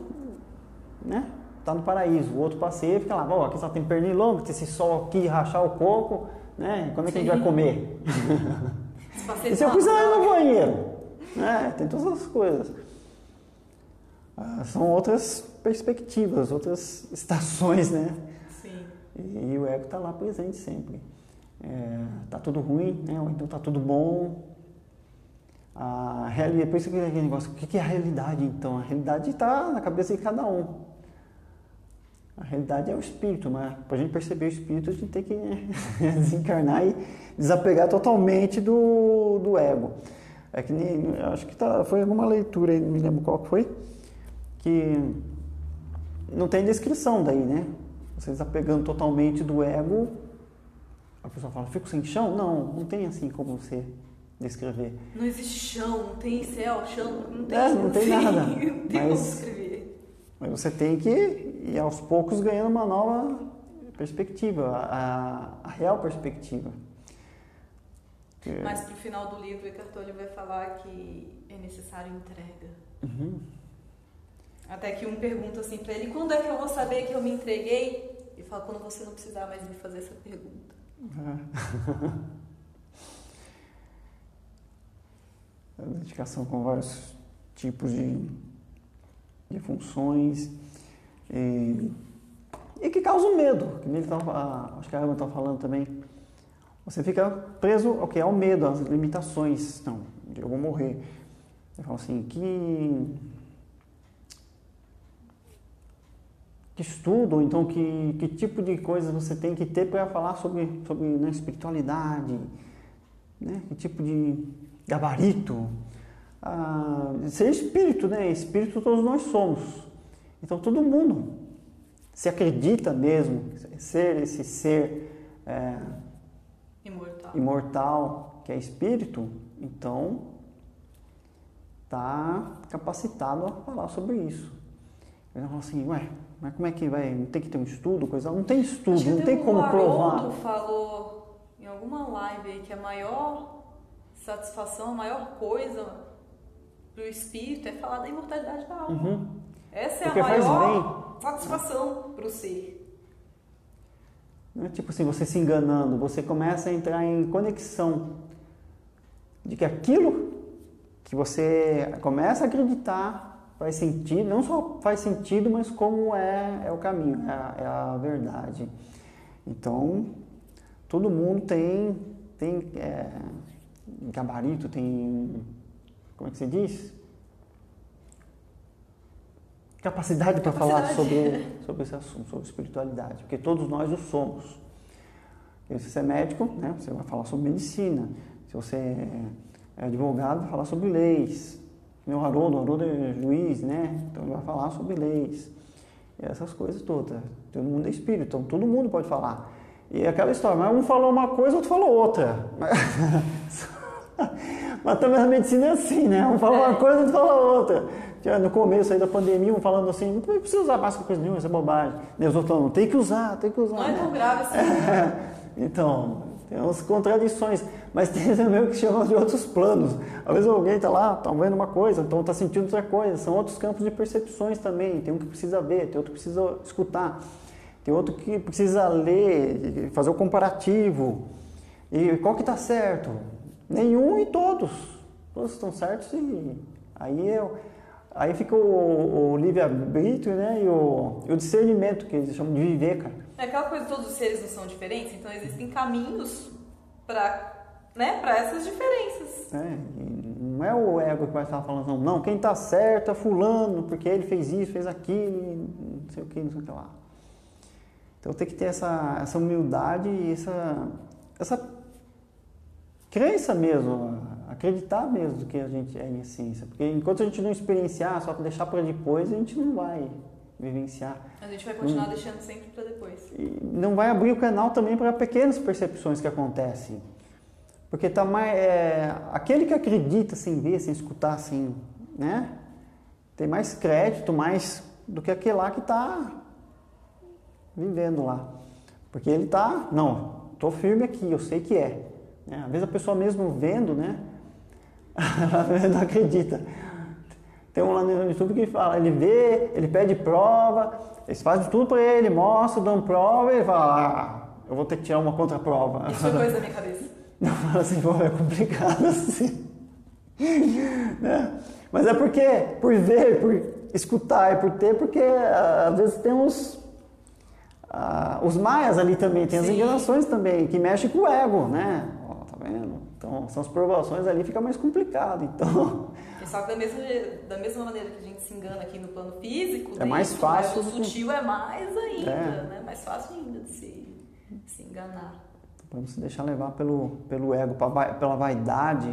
né? Tá no paraíso. O outro passeia e fica lá, ó, aqui só tem pernilongo, tem esse sol aqui, rachar o coco, né? Quando é que a gente vai comer? E se eu precisar ir no banheiro? Né? Tem todas essas coisas. São outras perspectivas, outras estações, né? Sim. E o ego está lá presente sempre. Tá tudo ruim, né? Ou então tá tudo bom. A realidade, por isso que aquele negócio, o que é a realidade então? A realidade está na cabeça de cada um. A realidade é o espírito, mas para a gente perceber o espírito a gente tem que desencarnar e desapegar totalmente do ego. É que nem, acho que foi alguma leitura aí, não me lembro qual que foi, que não tem descrição daí, né? Você desapegando totalmente do ego, a pessoa fala, fico sem chão? Não tem assim como você descrever. Não existe chão, não tem céu, chão, não tem nada. Não tem como descrever. Mas você tem que ir aos poucos ganhando uma nova perspectiva, a real perspectiva. Mas pro final do livro, o Eckhart Tolle vai falar que é necessário entrega. Até que um pergunta assim pra ele, quando é que eu vou saber que eu me entreguei? Ele fala, quando você não precisar mais me fazer essa pergunta. A dedicação com vários tipos de funções e que causam medo, que ele acho que a Alma está falando também. Você fica preso ao medo, às limitações. Não, eu vou morrer. Eu falo assim, que estudo, ou então que tipo de coisas você tem que ter para falar sobre né, espiritualidade, né? Que tipo de gabarito, ser espírito, né? Espírito todos nós somos. Então todo mundo se acredita mesmo ser esse ser imortal, que é espírito, então está capacitado a falar sobre isso. Eu falo assim, mas como é que vai? Não tem que ter um estudo, coisa? Não tem estudo, não tem como provar. O falou em alguma live aí que a maior satisfação, a maior coisa para o espírito é falar da imortalidade da alma. Essa é a maior satisfação para o ser. Não é tipo assim, você se enganando, você começa a entrar em conexão de que aquilo que você começa a acreditar faz sentido, não só faz sentido, mas como é o caminho, é a verdade. Então, todo mundo tem gabarito, tem, como é que se diz? Capacidade para falar sobre esse assunto, sobre espiritualidade, porque todos nós o somos. Se você é médico, né, você vai falar sobre medicina. Se você é advogado, vai falar sobre leis. Meu Haroldo é juiz, né? Então ele vai falar sobre leis. E essas coisas todas. Todo mundo é espírito, então todo mundo pode falar. E aquela história, mas um falou uma coisa, outro falou outra. Mas também a medicina é assim, né? Um fala uma coisa, outro fala outra. No começo aí da pandemia, um falando assim, não precisa usar máscara, coisa nenhuma, isso é bobagem. E os outros falando, tem que usar. Não é tão grave assim. Então, tem umas contradições, mas tem também o que chamam de outros planos. Às vezes alguém está lá, está vendo uma coisa, então está sentindo outra coisa. São outros campos de percepções também. Tem um que precisa ver, tem outro que precisa escutar, tem outro que precisa ler, fazer o comparativo. E qual que está certo? Nenhum e todos. Todos estão certos e aí fica o livre-arbítrio, né? E o discernimento, que eles chamam de viver, cara. É aquela coisa, todos os seres não são diferentes, então existem caminhos para né, para essas diferenças. Não é o ego que vai estar falando, não, quem está certo é fulano, porque ele fez isso, fez aquilo, não sei o que, não sei o que lá. Então tem que ter essa humildade e essa crença mesmo, acreditar mesmo que a gente é em essência. Porque enquanto a gente não experienciar, só deixar para depois, a gente não vai vivenciar. A gente vai continuar deixando sempre para depois. E não vai abrir o canal também para pequenas percepções que acontecem. Porque tá mais, aquele que acredita sem ver, sem escutar, assim, né? Tem mais crédito, mais do que aquele lá que está vivendo lá. Porque ele está, não, estou firme aqui, eu sei que é. Às vezes a pessoa mesmo vendo, né? Ela não acredita. Tem um lá no YouTube que fala, ele vê, ele pede prova, eles fazem tudo para ele, mostram, dão prova, e ele fala, eu vou ter que tirar uma contraprova. Isso é coisa da minha cabeça. Não, fala assim, pô, é complicado assim. Né? Mas é porque, por ver, por escutar e por ter, porque às vezes tem os maias ali também, tem as enganações também, que mexem com o ego, né? Ó, tá vendo? Então, são as provações ali, fica mais complicado, então... Só que da mesma maneira que a gente se engana aqui no plano físico, é mais fácil. O sutil é mais ainda, né? Mais fácil ainda de se enganar. Para não se deixar levar pelo ego, pela vaidade.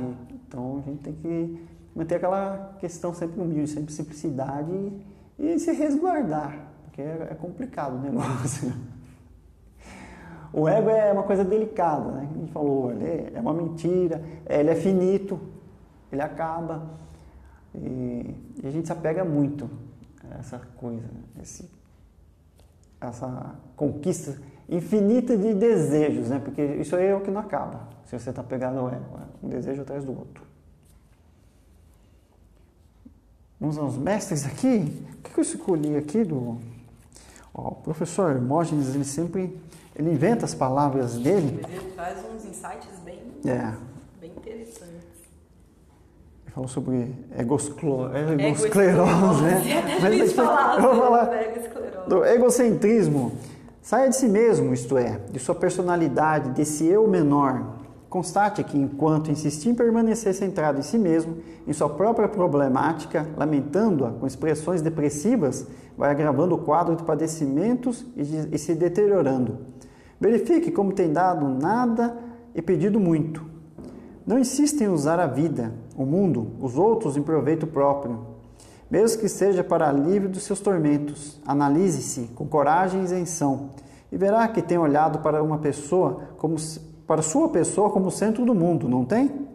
Então a gente tem que manter aquela questão sempre humilde, sempre simplicidade e se resguardar, porque é complicado o negócio. O ego é uma coisa delicada, né? A gente falou, ele é uma mentira, ele é finito, ele acaba. E a gente se apega muito a essa coisa, essa conquista infinita de desejos, né? Porque isso aí é o que não acaba, se você está pegado ao ego, um desejo atrás do outro. Vamos aos mestres aqui. O que eu escolhi aqui o professor Hermógenes, ele inventa as palavras dele. Ele traz uns insights bem interessantes. Falou sobre egosclerose, né? Mas vamos falar do egocentrismo. Saia de si mesmo, isto é, de sua personalidade, desse eu menor. Constate que, enquanto insistir em permanecer centrado em si mesmo, em sua própria problemática, lamentando-a com expressões depressivas, vai agravando o quadro de padecimentos e se deteriorando. Verifique como tem dado nada e pedido muito. Não insista em usar a vida, o mundo, os outros em proveito próprio, mesmo que seja para alívio dos seus tormentos. Analise-se com coragem e isenção e verá que tem olhado para sua pessoa como centro do mundo, não tem?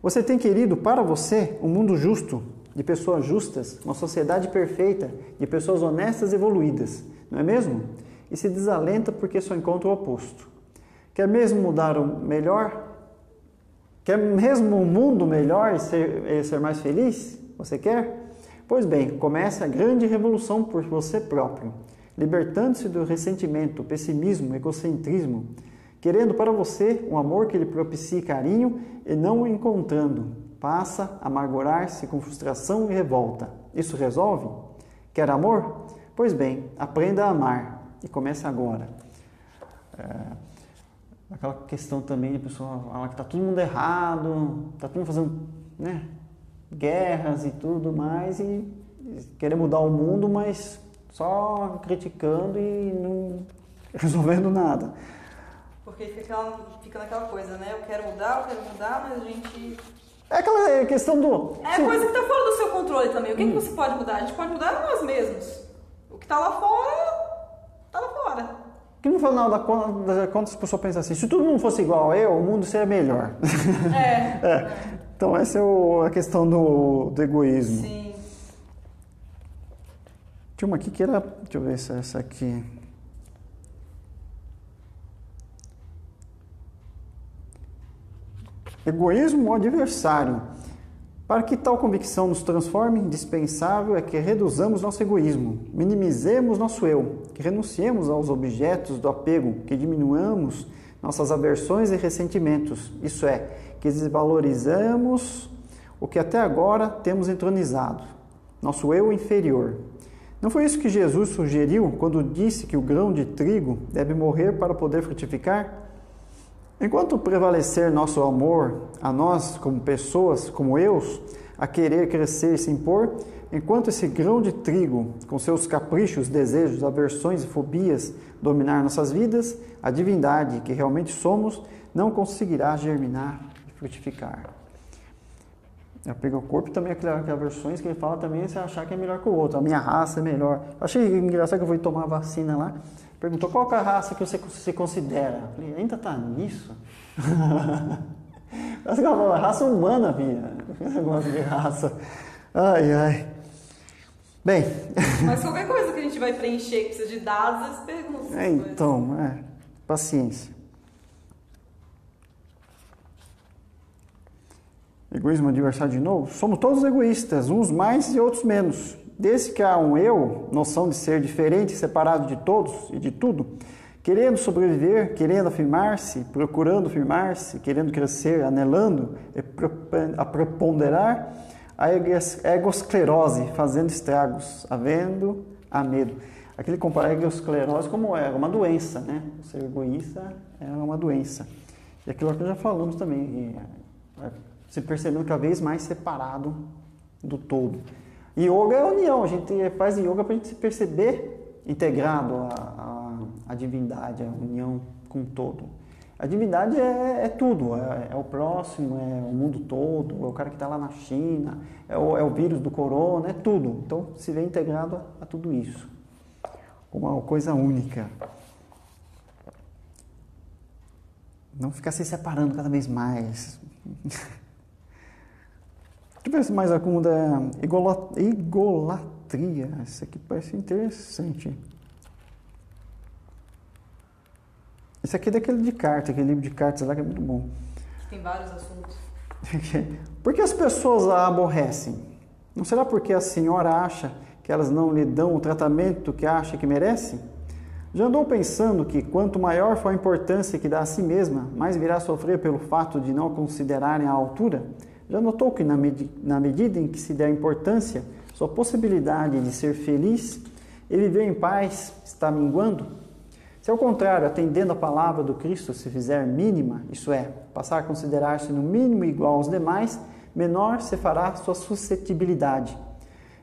Você tem querido para você um mundo justo, de pessoas justas, uma sociedade perfeita, de pessoas honestas e evoluídas, não é mesmo? E se desalenta porque só encontra o oposto. Quer mesmo mudar o melhor? Quer mesmo um mundo melhor e ser mais feliz? Você quer? Pois bem, comece a grande revolução por você próprio, libertando-se do ressentimento, pessimismo, egocentrismo, querendo para você um amor que lhe propicie carinho e não o encontrando. Passa a amargurar-se com frustração e revolta. Isso resolve? Quer amor? Pois bem, aprenda a amar e comece agora. Aquela questão também, a pessoa fala que está todo mundo errado, está todo mundo fazendo, né, guerras e tudo mais, e querer mudar o mundo, mas só criticando e não resolvendo nada. Porque fica naquela coisa, né? Eu quero mudar, mas a gente... É aquela questão do... É coisa que está fora do seu controle também. O que você pode mudar? A gente pode mudar nós mesmos. O que está lá fora, está lá fora. Que no final das contas as pessoas pensam assim, se todo mundo fosse igual a eu, o mundo seria melhor. Então essa é a questão do egoísmo. Sim. Tinha uma aqui que era... Deixa eu ver se é essa aqui. Egoísmo ou adversário. Para que tal convicção nos transforme, indispensável é que reduzamos nosso egoísmo, minimizemos nosso eu, que renunciemos aos objetos do apego, que diminuamos nossas aversões e ressentimentos, isso é, que desvalorizamos o que até agora temos entronizado, nosso eu inferior. Não foi isso que Jesus sugeriu quando disse que o grão de trigo deve morrer para poder frutificar? Enquanto prevalecer nosso amor a nós como pessoas, como eus, a querer crescer e se impor, enquanto esse grão de trigo, com seus caprichos, desejos, aversões e fobias, dominar nossas vidas, a divindade que realmente somos não conseguirá germinar e frutificar. Eu pego o corpo também, aquelas versões que ele fala também, você achar que é melhor que o outro. A minha raça é melhor. Eu achei engraçado que eu fui tomar a vacina lá. Perguntou qual é a raça que você se considera. Eu falei, ainda tá nisso? Mas ela falou, raça humana, minha. Eu gosto de raça. Ai, ai. Bem. Mas qualquer coisa que a gente vai preencher que precisa de dados, eles perguntam. Então, paciência. Egoísmo adversário de novo? Somos todos egoístas, uns mais e outros menos. Desde que há um eu, noção de ser diferente, separado de todos e de tudo, querendo sobreviver, querendo afirmar-se, procurando firmar-se, querendo crescer, anelando a preponderar, a egosclerose, fazendo estragos, havendo a medo. Aqui ele compara a egosclerose como é uma doença, né? Ser egoísta é uma doença. E aquilo que já falamos também, se percebendo cada vez mais separado do todo. Yoga é união, a gente faz yoga para a gente se perceber integrado à divindade, à união com o todo. A divindade é tudo, é o próximo, é o mundo todo, é o cara que está lá na China, é o vírus do corona, é tudo. Então se vê integrado a tudo isso, uma coisa única. Não ficar se separando cada vez mais. Deixa eu ver se mais alguma da egolatria. Isso aqui parece interessante. Isso aqui é daquele de cartas, aquele livro de cartas lá que é muito bom. Tem vários assuntos. Por que as pessoas a aborrecem? Não será porque a senhora acha que elas não lhe dão o tratamento que acha que merece? Já andou pensando que quanto maior for a importância que dá a si mesma, mais virá a sofrer pelo fato de não a considerarem à altura? Já notou que na medida em que se der importância, sua possibilidade de ser feliz e viver em paz está minguando? Se ao contrário, atendendo a palavra do Cristo se fizer mínima, isso é, passar a considerar-se no mínimo igual aos demais, menor se fará sua suscetibilidade.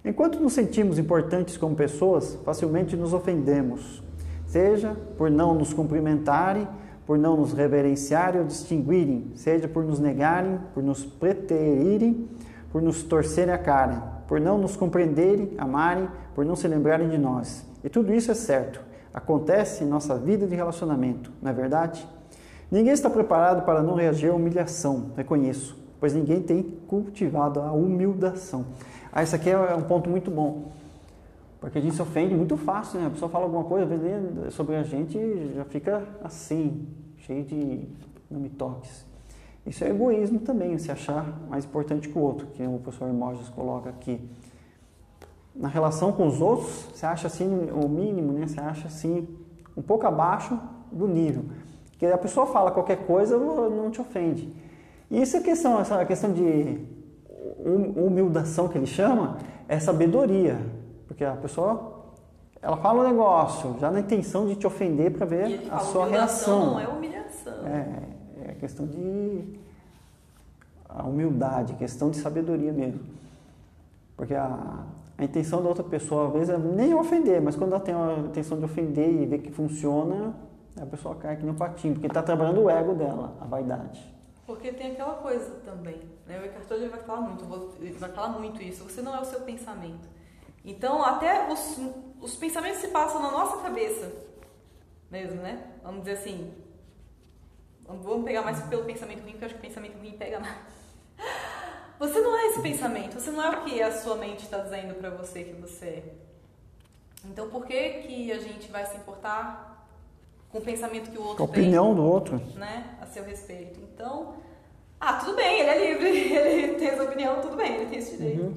Enquanto nos sentimos importantes como pessoas, facilmente nos ofendemos, seja por não nos cumprimentarem, por não nos reverenciarem ou distinguirem, seja por nos negarem, por nos preterirem, por nos torcerem a cara, por não nos compreenderem, amarem, por não se lembrarem de nós. E tudo isso é certo. Acontece em nossa vida de relacionamento, não é verdade? Ninguém está preparado para não reagir à humilhação, reconheço, pois ninguém tem cultivado a humildação. Isso aqui é um ponto muito bom, porque a gente se ofende muito fácil, né? A pessoa fala alguma coisa sobre a gente e já fica assim, cheio de não me toques. Isso é egoísmo também, se achar mais importante que o outro, que o professor Hermógenes coloca aqui. Na relação com os outros, você acha assim o mínimo, né? Você acha assim um pouco abaixo do nível. Porque a pessoa fala qualquer coisa, não te ofende. E essa questão de humildação que ele chama, é sabedoria. Porque a pessoa, ela fala um negócio, já na intenção de te ofender para ver a sua reação. Não é humilhação. É questão de a humildade, questão de sabedoria mesmo. Porque a intenção da outra pessoa, às vezes, é nem ofender, mas quando ela tem a intenção de ofender e ver que funciona, a pessoa cai que nem um patinho, porque está trabalhando o ego dela, a vaidade. Porque tem aquela coisa também, né? O Eckhart Tolle vai falar muito isso, você não é o seu pensamento. Então, até os pensamentos se passam na nossa cabeça mesmo, né? Vamos dizer assim, vamos pegar mais pelo pensamento ruim, porque eu acho que o pensamento ruim pega mais. Você não é esse pensamento, você não é o que a sua mente está dizendo para você que você é. Então, por que a gente vai se importar com o pensamento que o outro tem? A opinião do outro. Né, a seu respeito. Então, tudo bem, ele é livre, ele tem essa opinião, tudo bem, ele tem esse direito.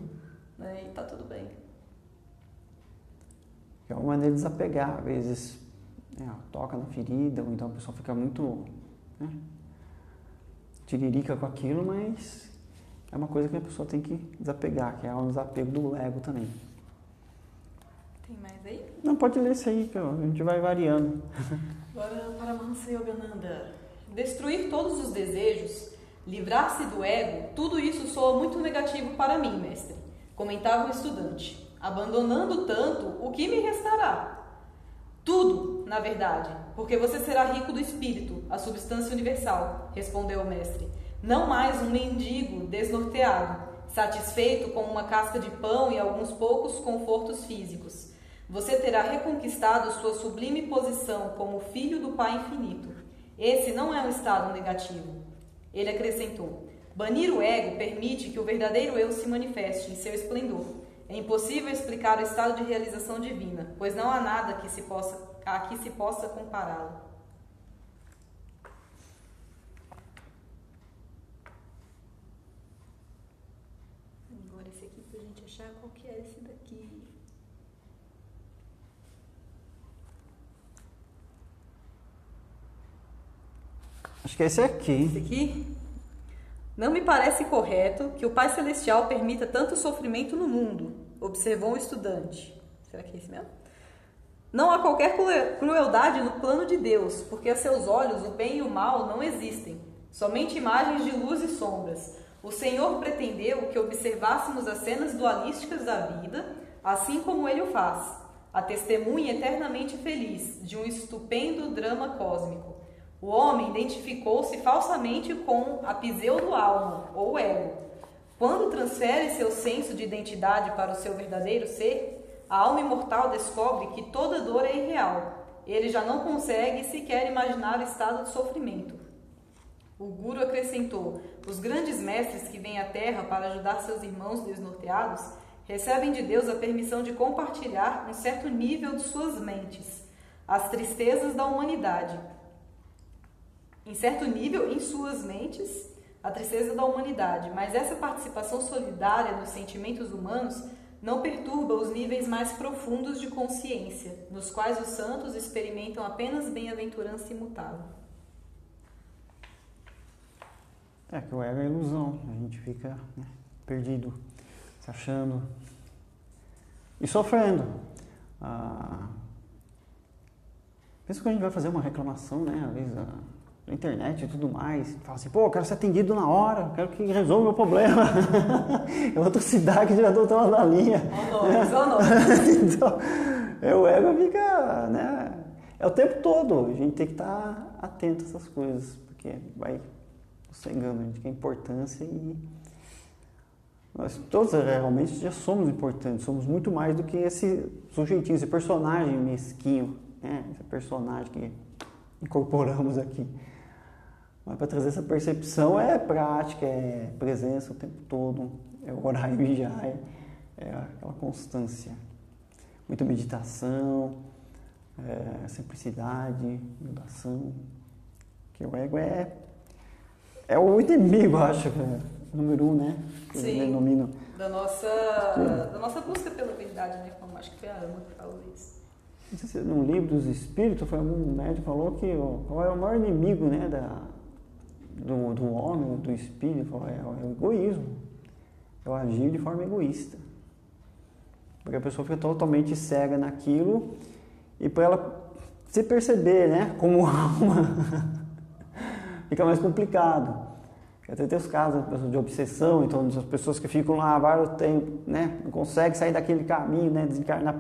Né, e tá tudo bem. É uma maneira de desapegar, às vezes toca na ferida, ou então a pessoa fica muito tiririca com aquilo, mas é uma coisa que a pessoa tem que desapegar, que é um desapego do ego também. Tem mais aí? Não, pode ler isso aí, que a gente vai variando. Agora, Paramahansa Yogananda. destruir todos os desejos, livrar-se do ego, tudo isso soa muito negativo para mim, mestre, comentava o estudante. Abandonando tanto, o que me restará? Tudo, na verdade, porque você será rico do espírito, a substância universal, respondeu o mestre. Não mais um mendigo desnorteado, satisfeito com uma casca de pão e alguns poucos confortos físicos. Você terá reconquistado sua sublime posição como filho do Pai Infinito. Esse não é um estado negativo. Ele acrescentou: banir o ego permite que o verdadeiro eu se manifeste em seu esplendor. É impossível explicar o estado de realização divina, pois não há nada a que se possa compará-lo. Agora esse aqui pra gente achar qual que é esse daqui. Acho que é esse aqui. Esse aqui? Não me parece correto que o Pai Celestial permita tanto sofrimento no mundo, observou o estudante. Será que é esse mesmo? Não há qualquer crueldade no plano de Deus, porque a seus olhos o bem e o mal não existem, somente imagens de luz e sombras. O Senhor pretendeu que observássemos as cenas dualísticas da vida, assim como Ele o faz, a testemunha eternamente feliz de um estupendo drama cósmico. O homem identificou-se falsamente com a pseudo-alma, ou ego. Quando transfere seu senso de identidade para o seu verdadeiro ser, a alma imortal descobre que toda dor é irreal. Ele já não consegue sequer imaginar o estado de sofrimento. O Guru acrescentou: os grandes mestres que vêm à Terra para ajudar seus irmãos desnorteados recebem de Deus a permissão de compartilhar um certo nível de suas mentes, as tristezas da humanidade. Em certo nível, em suas mentes, a tristeza da humanidade, mas essa participação solidária nos sentimentos humanos não perturba os níveis mais profundos de consciência, nos quais os santos experimentam apenas bem-aventurança imutável. É que o ego é ilusão, a gente fica, né, perdido, se achando e sofrendo. Pensa que a gente vai fazer uma reclamação, né, às vezes na internet e tudo mais, fala assim, pô, eu quero ser atendido na hora, quero que resolva o meu problema. É outra cidade que já estou na linha. Então, o ego fica, né, é o tempo todo, a gente tem que estar atento a essas coisas, porque vai cegando a gente que a importância e nós todos realmente já somos importantes, somos muito mais do que esse sujeitinho, esse personagem mesquinho, né, esse personagem que incorporamos aqui. Mas para trazer essa percepção é prática, é presença o tempo todo, é orar e vigiar, é aquela constância. Muita meditação, simplicidade, humilhação. Que o ego é o inimigo, acho, número 1, né? Que sim, denomina. da nossa busca pela verdade, né? Como acho que foi a Ama que falou isso. Não sei se no livro dos Espíritos, foi algum médico que falou que qual é o maior inimigo, né, do homem, do espírito, é o egoísmo, é o agir de forma egoísta, porque a pessoa fica totalmente cega naquilo e para ela se perceber, né, como alma, fica mais complicado. Até tem os casos de obsessão, então as pessoas que ficam lá vários tempos, né, não conseguem sair daquele caminho, né,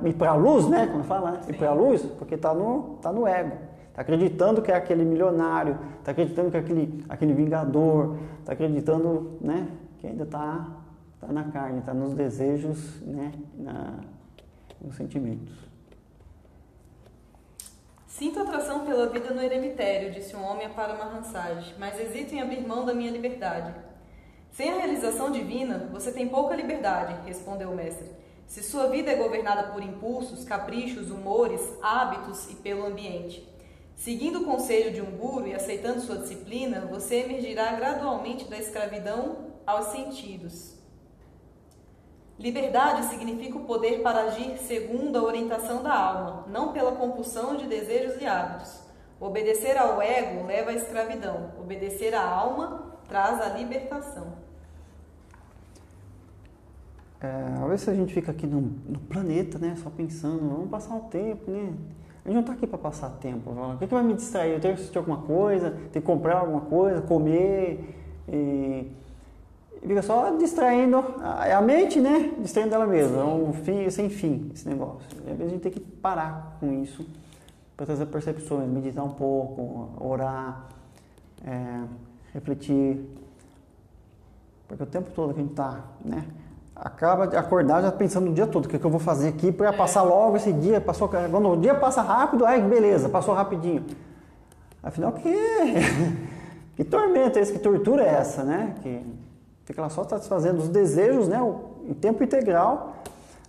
ir para a luz, né, como fala, né, ir para a luz, porque está no ego. Está acreditando que é aquele milionário, está acreditando que é aquele vingador, está acreditando, né, que ainda está na carne, está nos desejos, né, nos sentimentos. Sinto atração pela vida no eremitério, disse um homem a Paramahansaj, mas hesito em abrir mão da minha liberdade. Sem a realização divina, você tem pouca liberdade, respondeu o mestre. Se sua vida é governada por impulsos, caprichos, humores, hábitos e pelo ambiente. Seguindo o conselho de um guru e aceitando sua disciplina, você emergirá gradualmente da escravidão aos sentidos. Liberdade significa o poder para agir segundo a orientação da alma, não pela compulsão de desejos e hábitos. Obedecer ao ego leva à escravidão. Obedecer à alma traz a libertação. Às vezes a gente fica aqui no planeta, né, só pensando, vamos passar o tempo, né? A gente não está aqui para passar tempo. O que vai me distrair? Eu tenho que assistir alguma coisa, tenho que comprar alguma coisa, comer. E fica só distraindo a mente, né? Distraindo ela mesma. É um fim sem fim esse negócio. E às vezes a gente tem que parar com isso para trazer percepções, meditar um pouco, orar, refletir. Porque o tempo todo que a gente está, né? Acaba de acordar já pensando no dia todo, o que eu vou fazer aqui para passar logo esse dia, quando o dia passa rápido, aí beleza, passou rapidinho. Afinal, que tormenta é esse, que tortura é essa, né? Que fica lá só satisfazendo os desejos, né? Em tempo integral.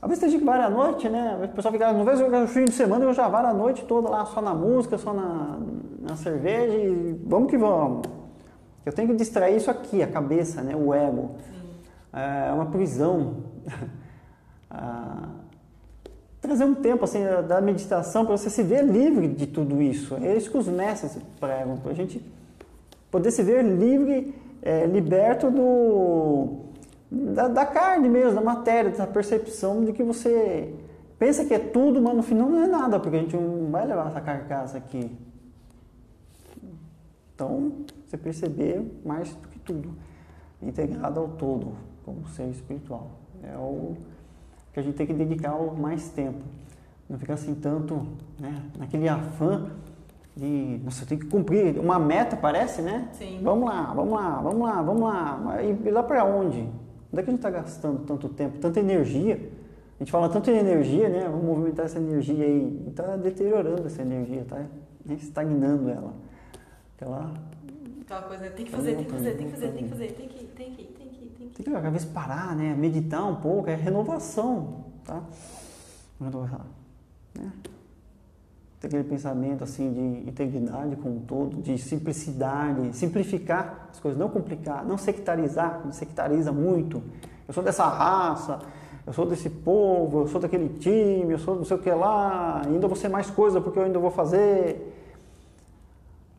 Às vezes tem gente que vai à noite, né? Às vezes o pessoal fica, não vai jogar no fim de semana, eu já vai a noite toda lá, só na música, só na cerveja e vamos que vamos. Eu tenho que distrair isso aqui, a cabeça, né? O ego. É uma prisão. Trazer um tempo assim da meditação para você se ver livre de tudo isso. É isso que os mestres pregam, para a gente poder se ver livre, liberto da carne mesmo, da matéria, da percepção de que você pensa que é tudo, mas no final não é nada, porque a gente não vai levar essa carcaça aqui. Então, você perceber mais do que tudo, integrado ao todo, como ser espiritual. É o que a gente tem que dedicar mais tempo. Não ficar assim tanto, né, naquele afã de, nossa, eu tenho que cumprir uma meta, parece, né? Sim. Vamos lá. E lá para onde? Onde é que a gente está gastando tanto tempo, tanta energia? A gente fala tanto em energia, né? Vamos movimentar essa energia aí. E está deteriorando essa energia, está estagnando ela. Aquela coisa, tem que fazer. Tem que, às vezes, parar, né? Meditar um pouco, é renovação, tá? Renovar, né? Tem aquele pensamento, assim, de integridade com o todo, de simplicidade, simplificar as coisas, não complicar, não sectarizar, quando sectariza muito. Eu sou dessa raça, eu sou desse povo, eu sou daquele time, eu sou não sei o que lá, ainda vou ser mais coisa porque eu ainda vou fazer.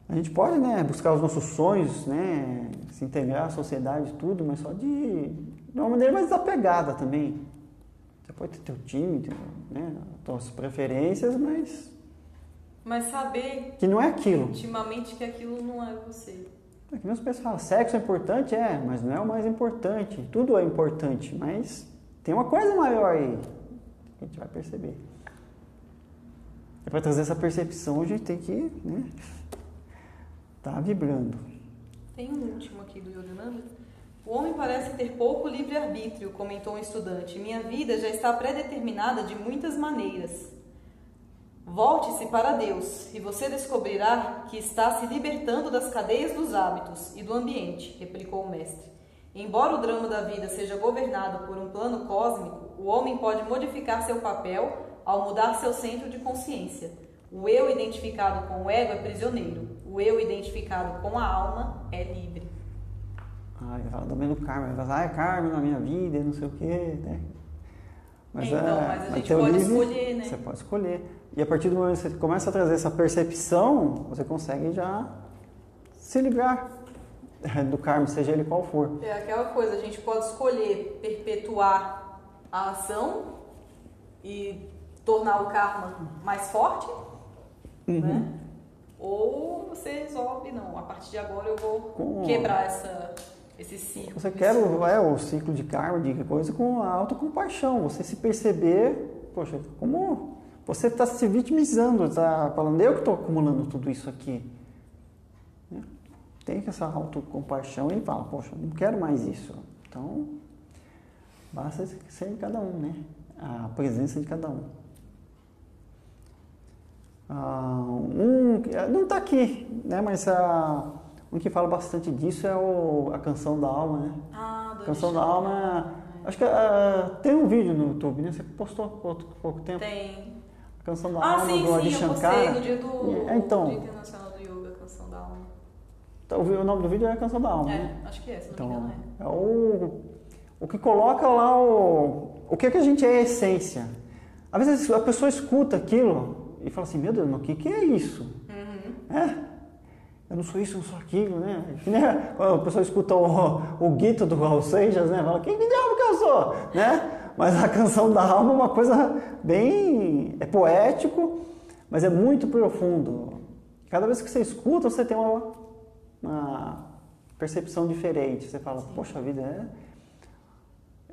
A gente pode, né, buscar os nossos sonhos, né, se integrar à sociedade e tudo, mas só de uma maneira mais desapegada também. Você pode ter teu time, né, tuas preferências, mas saber que não é aquilo. Intimamente que aquilo não é você. É que meus pessoas falam, sexo é importante? É, mas não é o mais importante. Tudo é importante, mas tem uma coisa maior aí que a gente vai perceber. E para trazer essa percepção, a gente tem que, né, tá vibrando. Tem um último aqui do Yogananda. O homem parece ter pouco livre-arbítrio, comentou um estudante. Minha vida já está pré-determinada de muitas maneiras. Volte-se para Deus e você descobrirá que está se libertando das cadeias dos hábitos e do ambiente, replicou o mestre. Embora o drama da vida seja governado por um plano cósmico, o homem pode modificar seu papel ao mudar seu centro de consciência. O eu identificado com o ego é prisioneiro. O eu identificado com a alma é livre. Ele fala também do karma. Ele fala, é karma na minha vida, não sei o quê, né? Mas a gente pode escolher, né? Você pode escolher. E a partir do momento que você começa a trazer essa percepção, você consegue já se livrar do karma, seja ele qual for. É aquela coisa, a gente pode escolher perpetuar a ação e tornar o karma mais forte, né? Ou você resolve, não, a partir de agora eu vou quebrar esse ciclo. Você quer o ciclo de karma, de coisa, com a autocompaixão, você se perceber, poxa, como você está se vitimizando, está falando, eu que estou acumulando tudo isso aqui. Tem essa autocompaixão e fala, poxa, não quero mais isso. Então, basta ser de cada um, né? A presença de cada um. Não está aqui, né? Mas um que fala bastante disso é a Canção da Alma, né? Do Canção da Alma, acho que tem um vídeo no YouTube, né? Você postou há pouco tempo? Tem. A Canção da Alma, do Adi Shankara. Eu postei no dia do então, Dia Internacional do Yoga, Canção da Alma. Então, o nome do vídeo é a Canção da Alma, né? Acho que se não me engano é o que coloca lá o que a gente é a essência. Às vezes a pessoa escuta aquilo e fala assim, meu Deus, mas o que é isso? Eu não sou isso, eu não sou aquilo, né? Quando a pessoa escuta o guito do Raul Seixas, né? Fala, quem diabo que eu sou? Né? Mas a Canção da Alma é uma coisa bem poético, Mas é muito profundo. Cada vez que você escuta, você tem uma percepção diferente. Você fala, poxa vida,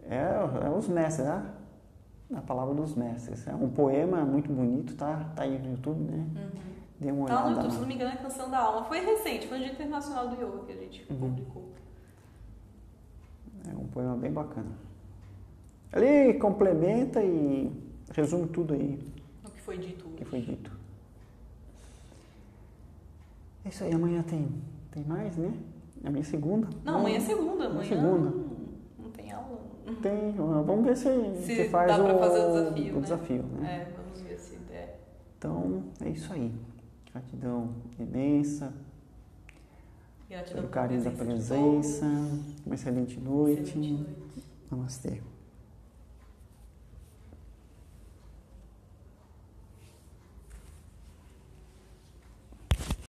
é os mestres, né? A palavra dos mestres. É um poema muito bonito, tá aí no YouTube, né? Dê uma olhada. Tá no YouTube, se não me engano, é Canção da Alma. Foi recente, foi no Dia Internacional do Yoga que a gente publicou. É um poema bem bacana. Ele complementa e resume tudo aí. O que foi dito hoje. O que foi dito. É isso aí, amanhã tem mais, né? Amanhã é segunda. Não, amanhã é segunda. Amanhã é segunda. Não tem aula. Tem, vamos ver se faz dá pra fazer o desafio, né? Vamos ver se der. Então, é isso aí. Gratidão imensa. Gratidão pelo carinho da presença. Uma excelente noite. Excelente noite. Namastê.